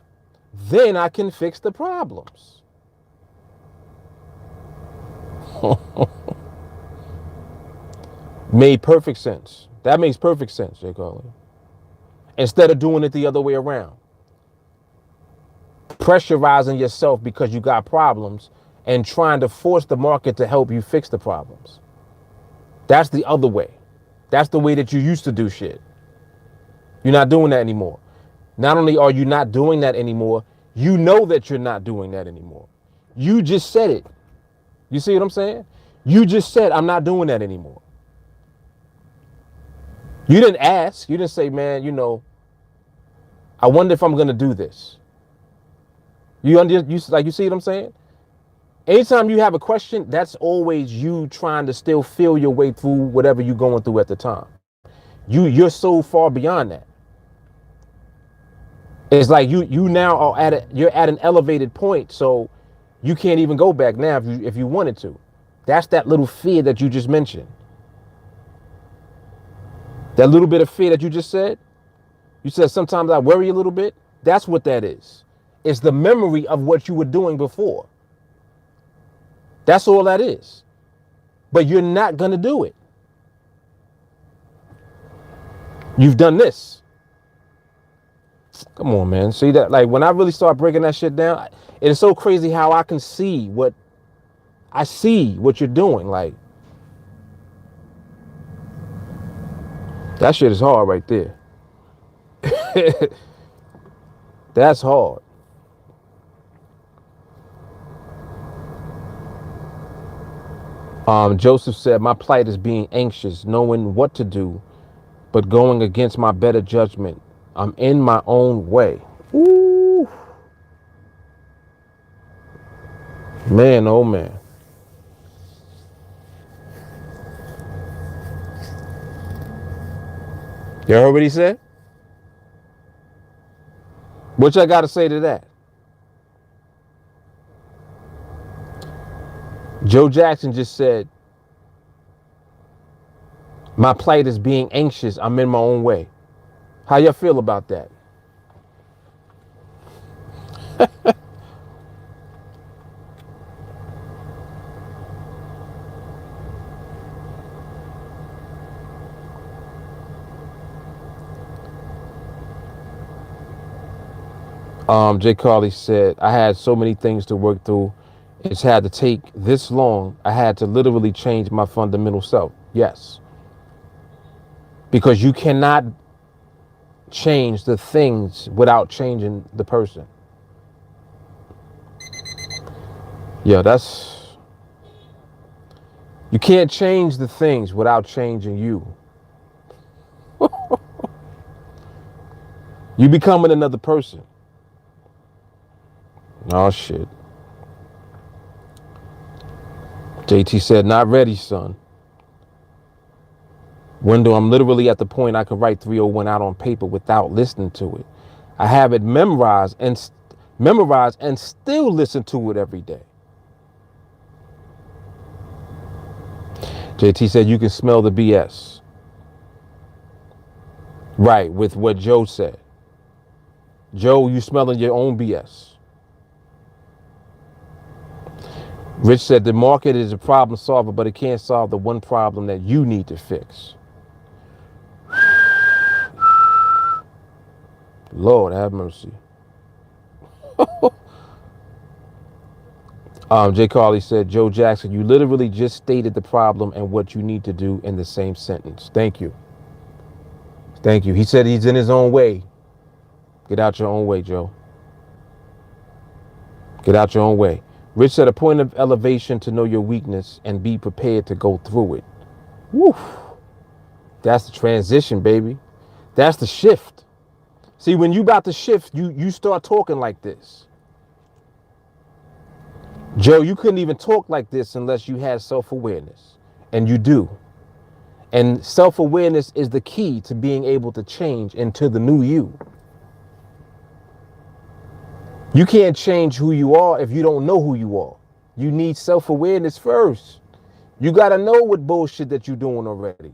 Then I can fix the problems. Made perfect sense. That makes perfect sense, Jay Carly. Instead of doing it the other way around. Pressurizing yourself because you got problems and trying to force the market to help you fix the problems. That's the other way. That's the way that you used to do shit. You're not doing that anymore. Not only are you not doing that anymore, you know that you're not doing that anymore. You just said it. You see what I'm saying? You just said, I'm not doing that anymore. You didn't ask. You didn't say, man, you know, I wonder if I'm going to do this. You see what I'm saying? Anytime you have a question, that's always you trying to still feel your way through whatever you're going through at the time. You're so far beyond that. It's like you now are you're at an elevated point, so you can't even go back now if you wanted to. That's that little fear that you just mentioned. That little bit of fear that you just said. You said sometimes I worry a little bit. That's what that is. It's the memory of what you were doing before. That's all that is. But you're not going to do it. You've done this. Come on, man. See that? Like when I really start breaking that shit down, it's so crazy how I can see what you're doing. Like that shit is hard right there. That's hard. Joseph said, my plight is being anxious, knowing what to do, but going against my better judgment. I'm in my own way. Ooh. Man, oh man. You heard what he said? What y'all got to say to that? Joe Jackson just said, my plight is being anxious. I'm in my own way. How y'all feel about that? Jay Carly said, I had so many things to work through. It's had to take this long. I had to literally change my fundamental self. Yes. Because you cannot change the things without changing the person. Yeah, you can't change the things without changing you. You becoming another person. Oh shit. JT said, not ready, son. Wendell, I'm literally at the point I could write 301 out on paper without listening to it. I have it memorized and still listen to it every day. JT said you can smell the BS. Right, with what Joe said. Joe, you smelling your own BS. Rich said the market is a problem solver, but it can't solve the one problem that you need to fix. Lord have mercy. Jay Carley said, Joe Jackson, you literally just stated the problem and what you need to do in the same sentence. Thank you. Thank you. He said he's in his own way. Get out your own way, Joe. Get out your own way. Rich said a point of elevation to know your weakness and be prepared to go through it. Woo. That's the transition, baby. That's the shift. See, when you about to shift, you start talking like this. Joe, you couldn't even talk like this unless you had self-awareness. And you do. And self-awareness is the key to being able to change into the new you. You can't change who you are if you don't know who you are. You need self-awareness first. You got to know what bullshit that you're doing already.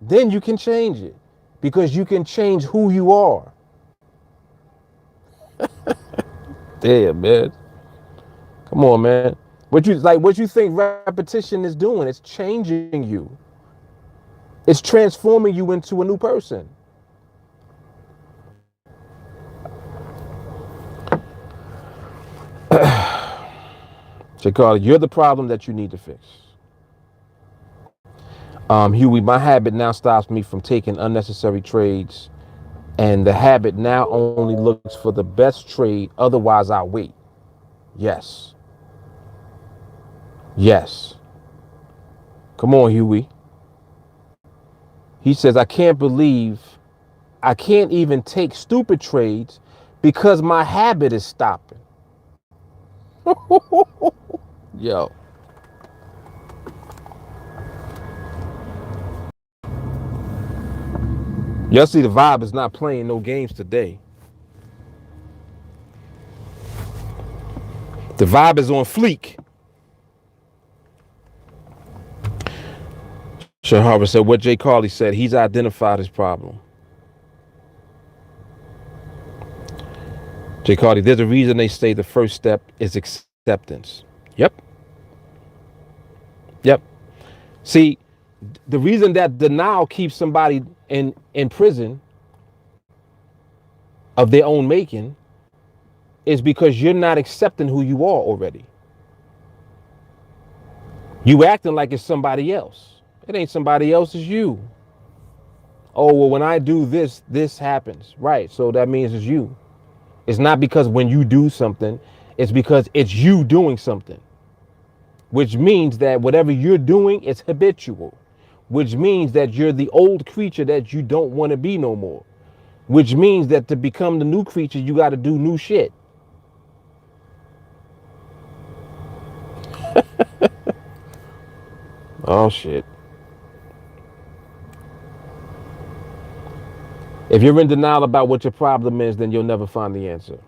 Then you can change it. Because you can change who you are. Damn, man. Come on, man. What you think repetition is doing? It's changing you. It's transforming you into a new person. Chicago, you're the problem that you need to fix. Huey, my habit now stops me from taking unnecessary trades, and the habit now only looks for the best trade. Otherwise, I'll wait. Yes. Yes. Come on, Huey. He says, I can't believe I can't even take stupid trades because my habit is stopping. Yo. Y'all see the vibe is not playing no games today. The vibe is on fleek. Sir Harper said what Jay Carley said. He's identified his problem. Jay Carley, there's a reason they say the first step is acceptance. Yep. Yep. See, the reason that denial keeps somebody in prison of their own making is because you're not accepting who you are already. You acting like it's somebody else. It ain't somebody else, it's you. Oh, well, when I do this, this happens. Right, so that means it's you. It's not because when you do something, it's because it's you doing something. Which means that whatever you're doing is habitual. Which means that you're the old creature that you don't want to be no more. Which means that to become the new creature, you got to do new shit. Oh, shit. If you're in denial about what your problem is, then you'll never find the answer.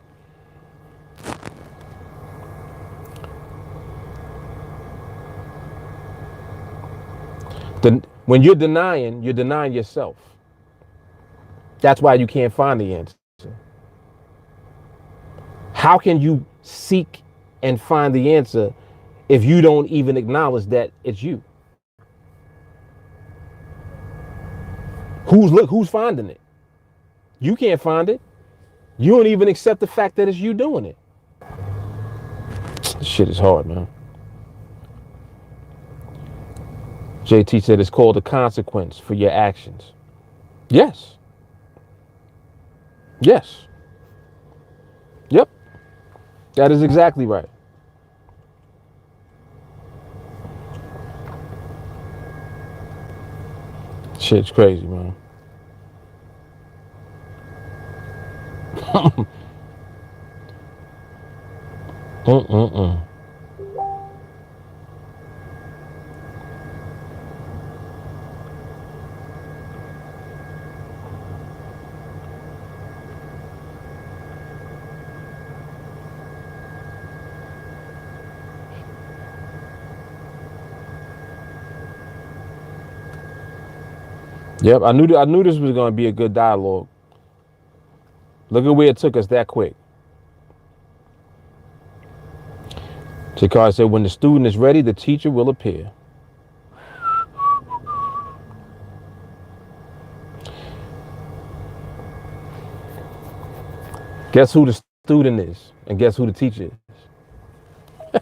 When you're denying yourself. That's why you can't find the answer. How can you seek and find the answer if you don't even acknowledge that it's you? Who's finding it? You can't find it. You don't even accept the fact that it's you doing it. This shit is hard, man. JT said it's called a consequence for your actions. Yes. Yes. Yep. That is exactly right. Shit's crazy, man. Mm-mm-mm. Yep, I knew this was going to be a good dialogue. Look at where it took us that quick. Jakar said, when the student is ready, the teacher will appear. Guess who the student is? And guess who the teacher is?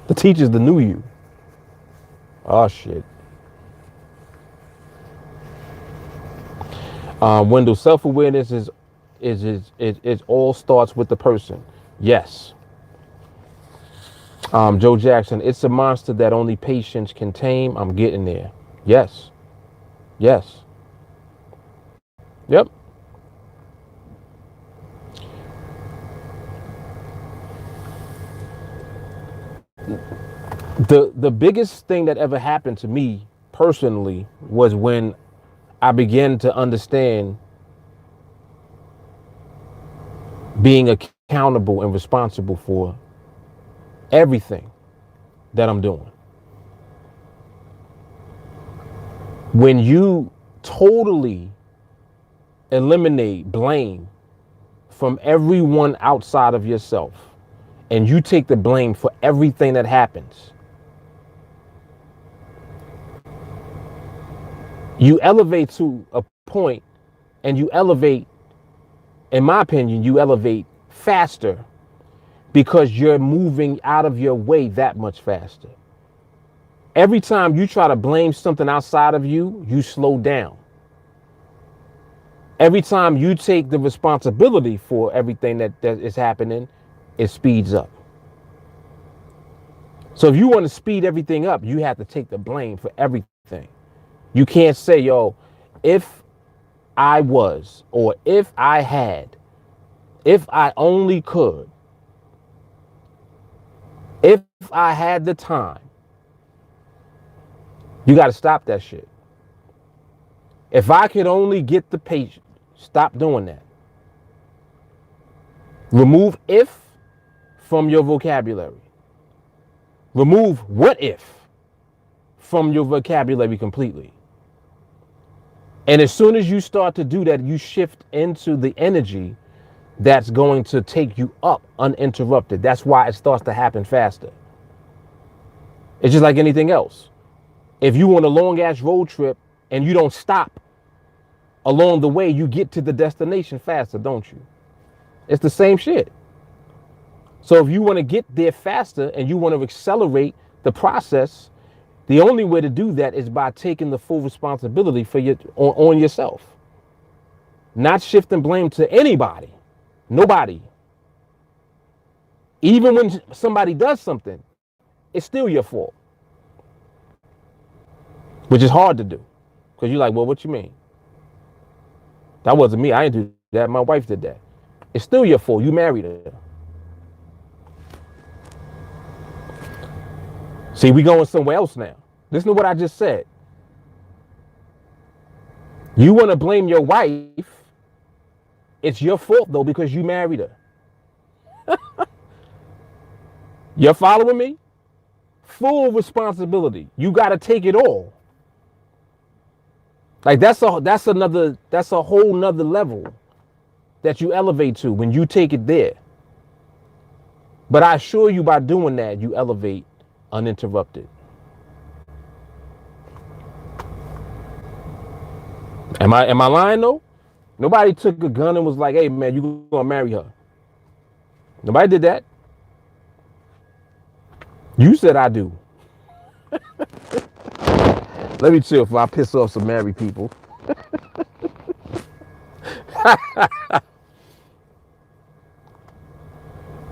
The teacher's the new you. Oh, shit. Wendell, self-awareness is all starts with the person. Yes. Joe Jackson, it's a monster that only patience can tame. I'm getting there. Yes. Yes. Yep. The biggest thing that ever happened to me personally was when I began to understand being accountable and responsible for everything that I'm doing. When you totally eliminate blame from everyone outside of yourself and you take the blame for everything that happens, you elevate to a point, and you elevate, in my opinion, you elevate faster because you're moving out of your way that much faster. Every time you try to blame something outside of you, you slow down. Every time you take the responsibility for everything that is happening, it speeds up. So if you want to speed everything up, you have to take the blame for everything. You can't say, yo, if I was, or if I had, if I only could, if I had the time. You got to stop that shit. If I could only get the patience, stop doing that. Remove if from your vocabulary. Remove what if from your vocabulary completely. And as soon as you start to do that, you shift into the energy that's going to take you up uninterrupted. That's why it starts to happen faster. It's just like anything else. If you want a long ass road trip and you don't stop along the way, you get to the destination faster, don't you? It's the same shit. So if you want to get there faster and you want to accelerate the process, the only way to do that is by taking the full responsibility for on yourself. Not shifting blame to anybody. Nobody. Even when somebody does something, it's still your fault. Which is hard to do. Because you're like, well, what you mean? That wasn't me. I didn't do that. My wife did that. It's still your fault. You married her. See, we going somewhere else now. Listen to what I just said. You want to blame your wife. It's your fault, though, because you married her. You're following me? Full responsibility. You got to take it all. Like that's a whole nother level that you elevate to when you take it there. But I assure you, by doing that, you elevate uninterrupted. Am I lying though? Nobody took a gun and was like, hey man, you gonna marry her. Nobody did that. You said I do. Let me chill if I piss off some married people.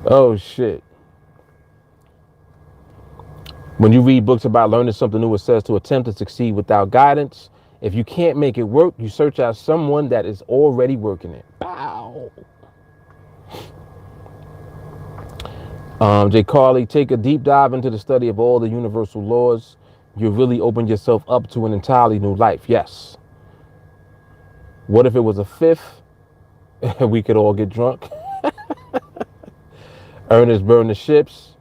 Oh, shit. When you read books about learning something new, it says to attempt to succeed without guidance. If you can't make it work, you search out someone that is already working it. Bow. Jay Carley, take a deep dive into the study of all the universal laws. You really open yourself up to an entirely new life. Yes. What if it was a fifth? We could all get drunk. Ernest burned the ships.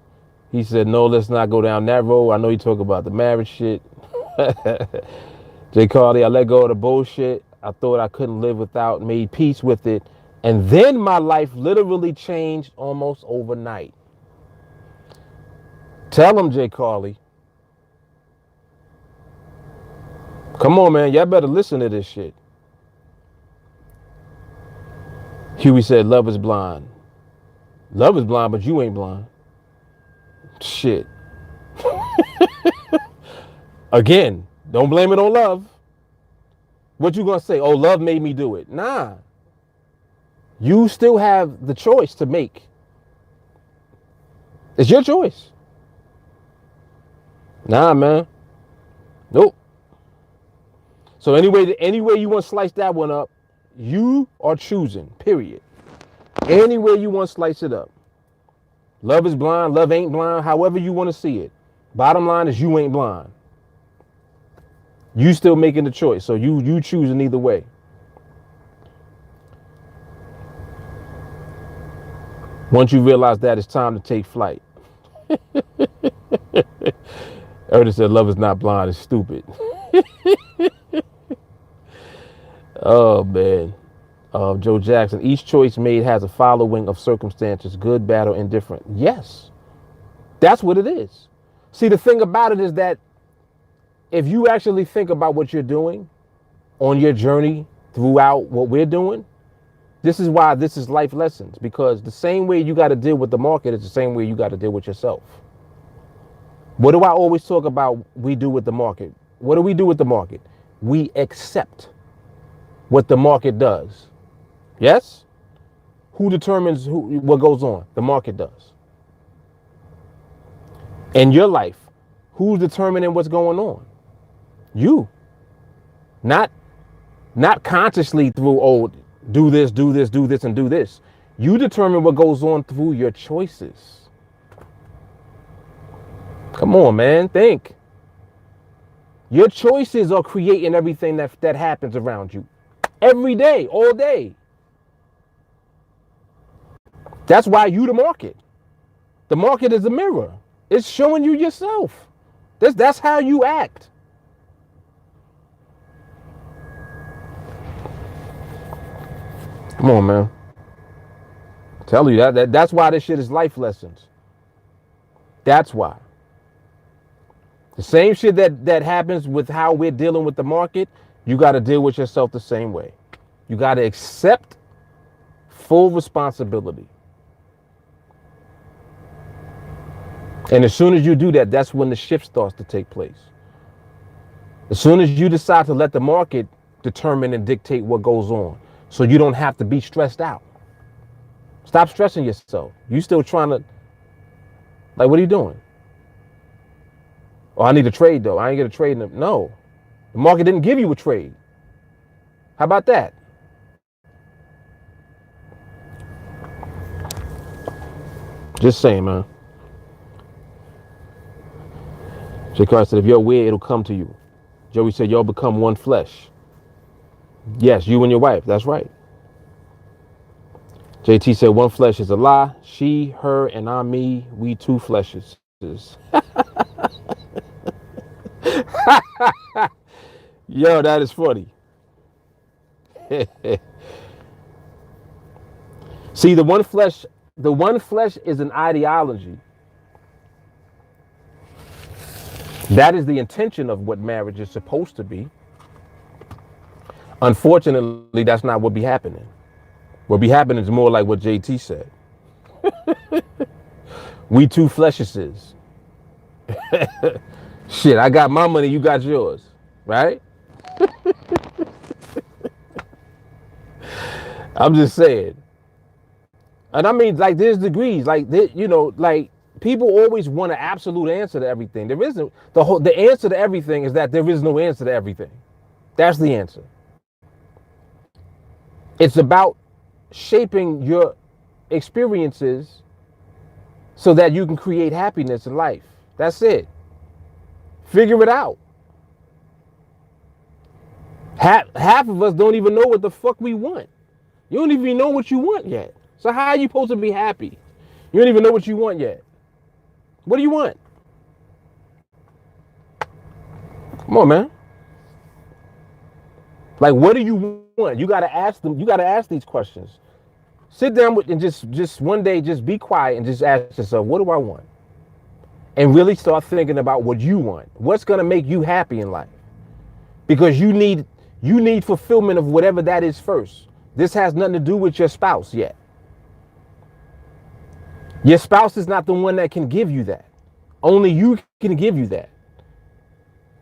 He said, no, let's not go down that road. I know you talk about the marriage shit. Jay Carly, I let go of the bullshit. I thought I couldn't live without, made peace with it. And then my life literally changed almost overnight. Tell him, Jay Carly. Come on, man. Y'all better listen to this shit. Huey said, love is blind. Love is blind, but you ain't blind. Shit. Again, don't blame it on love. What you gonna say? Oh, love made me do it. Nah. You still have the choice to make. It's your choice. Nah, man. Nope. So anyway you want to slice that one up, you are choosing, period. Any way you want to slice it up. Love is blind, love ain't blind, however you want to see it. Bottom line is you ain't blind. You still making the choice, so you choosing either way. Once you realize that, it's time to take flight. Ernest said love is not blind, it's stupid. Oh, man. Joe Jackson, each choice made has a following of circumstances, good, bad, or indifferent. Yes, that's what it is. See, the thing about it is that if you actually think about what you're doing on your journey throughout what we're doing, this is why this is life lessons, because the same way you got to deal with the market is the same way you got to deal with yourself. What do I always talk about we do with the market? What do we do with the market? We accept what the market does. Yes? Who determines what goes on? The market does. In your life, who's determining what's going on? You. Not consciously through, oh, do this, do this, do this, and do this. You determine what goes on through your choices. Come on, man. Think. Your choices are creating everything that happens around you. Every day, all day. That's why you the market. The market is a mirror. It's showing you yourself. That's how you act. Come on, man. Tell you that's why this shit is life lessons. That's why. The same shit that happens with how we're dealing with the market, you got to deal with yourself the same way. You got to accept full responsibility. And as soon as you do that, that's when the shift starts to take place. As soon as you decide to let the market determine and dictate what goes on, so you don't have to be stressed out. Stop stressing yourself. You still trying to, like, what are you doing? Oh, I need a trade though. I ain't get a trade. No, the market didn't give you a trade. How about that? Just saying, man. Jay Carter said, if you're aware, it'll come to you. Joey said, y'all become one flesh. Yes, you and your wife. That's right. JT said, one flesh is a lie. She, her, and I, me, we two fleshes. Yo, that is funny. See, the one flesh is an ideology. That is the intention of what marriage is supposed to be. Unfortunately, that's not what be happening. What be happening is more like what JT said. We two fleshes. Shit, I got my money, you got yours. Right? I'm just saying. And I mean, like, there's degrees. Like, like, people always want an absolute answer to everything. There isn't. The answer to everything is that there is no answer to everything. That's the answer. It's about shaping your experiences so that you can create happiness in life. That's it. Figure it out. Half of us don't even know what the fuck we want. You don't even know what you want yet. So how are you supposed to be happy? You don't even know what you want yet. What do you want? Come on, man. Like, what do you want? You gotta ask them. You gotta ask these questions. Sit down and just one day, just be quiet and just ask yourself, what do I want? And really start thinking about what you want. What's gonna make you happy in life? Because you need fulfillment of whatever that is first. This has nothing to do with your spouse yet. Your spouse is not the one that can give you that. Only you can give you that.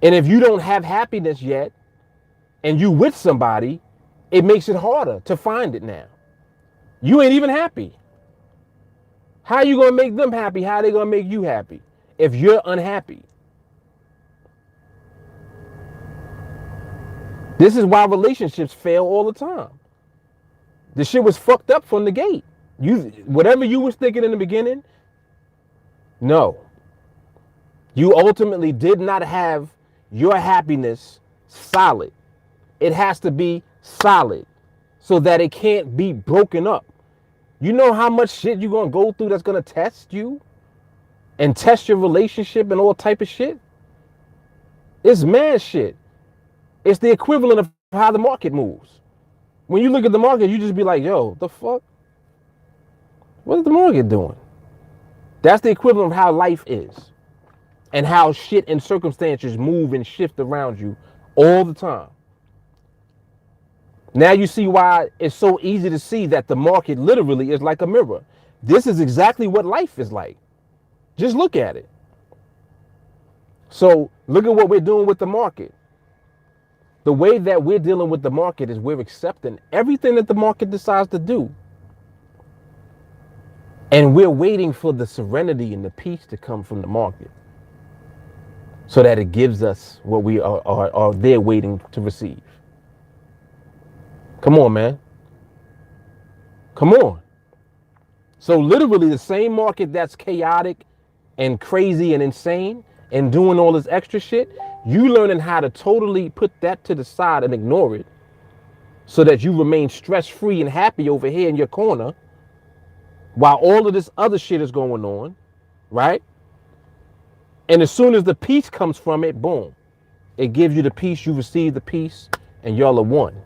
And if you don't have happiness yet, and you with somebody, it makes it harder to find it now. You ain't even happy. How are you going to make them happy? How are they going to make you happy if you're unhappy? This is why relationships fail all the time. The shit was fucked up from the gate. Whatever you was thinking in the beginning, no. You ultimately did not have your happiness solid. It has to be solid so that it can't be broken up. You know how much shit you're going to go through that's going to test you and test your relationship and all type of shit? It's mad shit. It's the equivalent of how the market moves. When you look at the market, you just be like, yo, the fuck? What is the market doing? That's the equivalent of how life is and how shit and circumstances move and shift around you all the time. Now you see why it's so easy to see that the market literally is like a mirror. This is exactly what life is like. Just look at it. So look at what we're doing with the market. The way that we're dealing with the market is we're accepting everything that the market decides to do. And we're waiting for the serenity and the peace to come from the market so that it gives us what we are there waiting to receive. Come on, man. Come on. So literally the same market that's chaotic and crazy and insane and doing all this extra shit, you learning how to totally put that to the side and ignore it so that you remain stress-free and happy over here in your corner while all of this other shit is going on, right? And as soon as the peace comes from it, boom, it gives you the peace, you receive the peace, and y'all are one.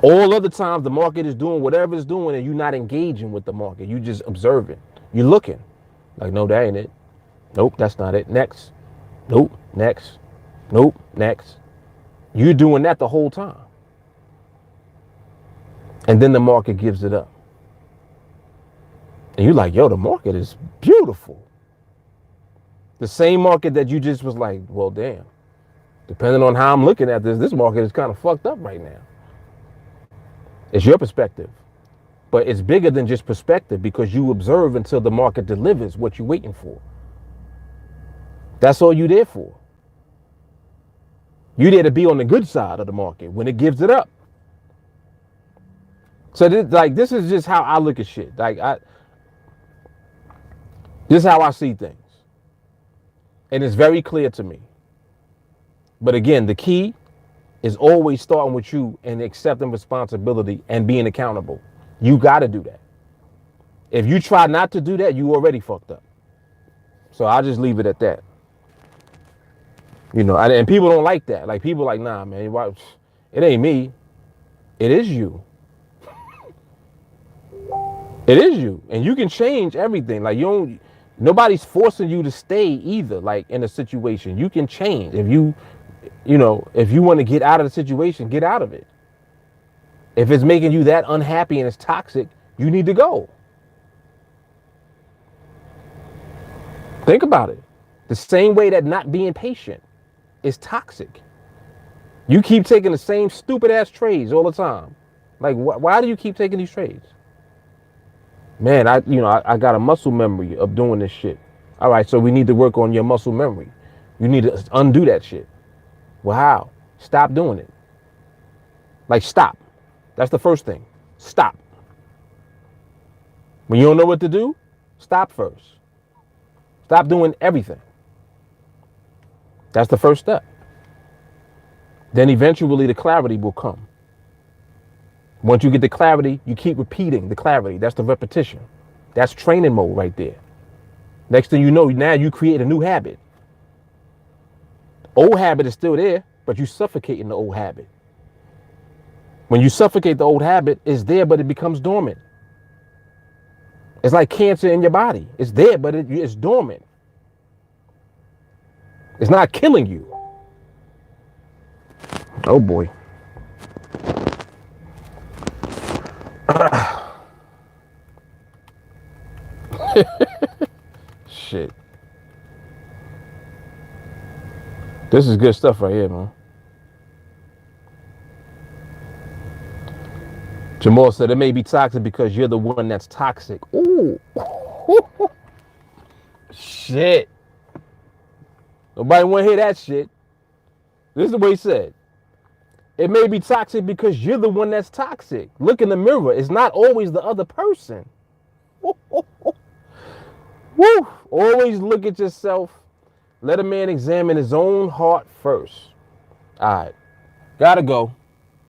All other times the market is doing whatever it's doing and you're not engaging with the market. You just observing. You're looking. Like, no, that ain't it. Nope, that's not it. Next. Nope, next. Nope, next. You're doing that the whole time. And then the market gives it up. And you're like, yo, the market is beautiful. The same market that you just was like, well, damn. Depending on how I'm looking at this market is kind of fucked up right now. It's your perspective. But it's bigger than just perspective because you observe until the market delivers what you're waiting for. That's all you're there for. You're there to be on the good side of the market when it gives it up. So this is just how I look at shit. This is how I see things. And it's very clear to me. But again, the key is always starting with you and accepting responsibility and being accountable. You got to do that. If you try not to do that, you already fucked up. So I'll just leave it at that. You know, and people don't like that. Like, people like, nah, man, it ain't me. It is you. It is you. And you can change everything. Like, nobody's forcing you to stay either, like, in a situation. You can change. If you want to get out of the situation, get out of it. If it's making you that unhappy and it's toxic, you need to go. Think about it. The same way that not being patient is toxic. You keep taking the same stupid ass trades all the time. Like, why do you keep taking these trades? Man, I got a muscle memory of doing this shit. All right, so we need to work on your muscle memory. You need to undo that shit. Well, how? Stop doing it. Like, stop. That's the first thing. Stop. When you don't know what to do, stop first. Stop doing everything. That's the first step. Then eventually the clarity will come. Once you get the clarity, you keep repeating the clarity. That's the repetition. That's training mode right there. Next thing you know, now you create a new habit. Old habit is still there, but you suffocating the old habit. When you suffocate the old habit, it's there, but it becomes dormant. It's like cancer in your body. It's there, but it's dormant. It's not killing you. Oh boy. Shit. This is good stuff right here, man. Jamal said it may be toxic because you're the one that's toxic. Ooh. Shit. Nobody want to hear that shit. This is the way he said. It may be toxic because you're the one that's toxic. Look in the mirror. It's not always the other person. Woo. Always look at yourself. Let a man examine his own heart first. All right. Gotta go.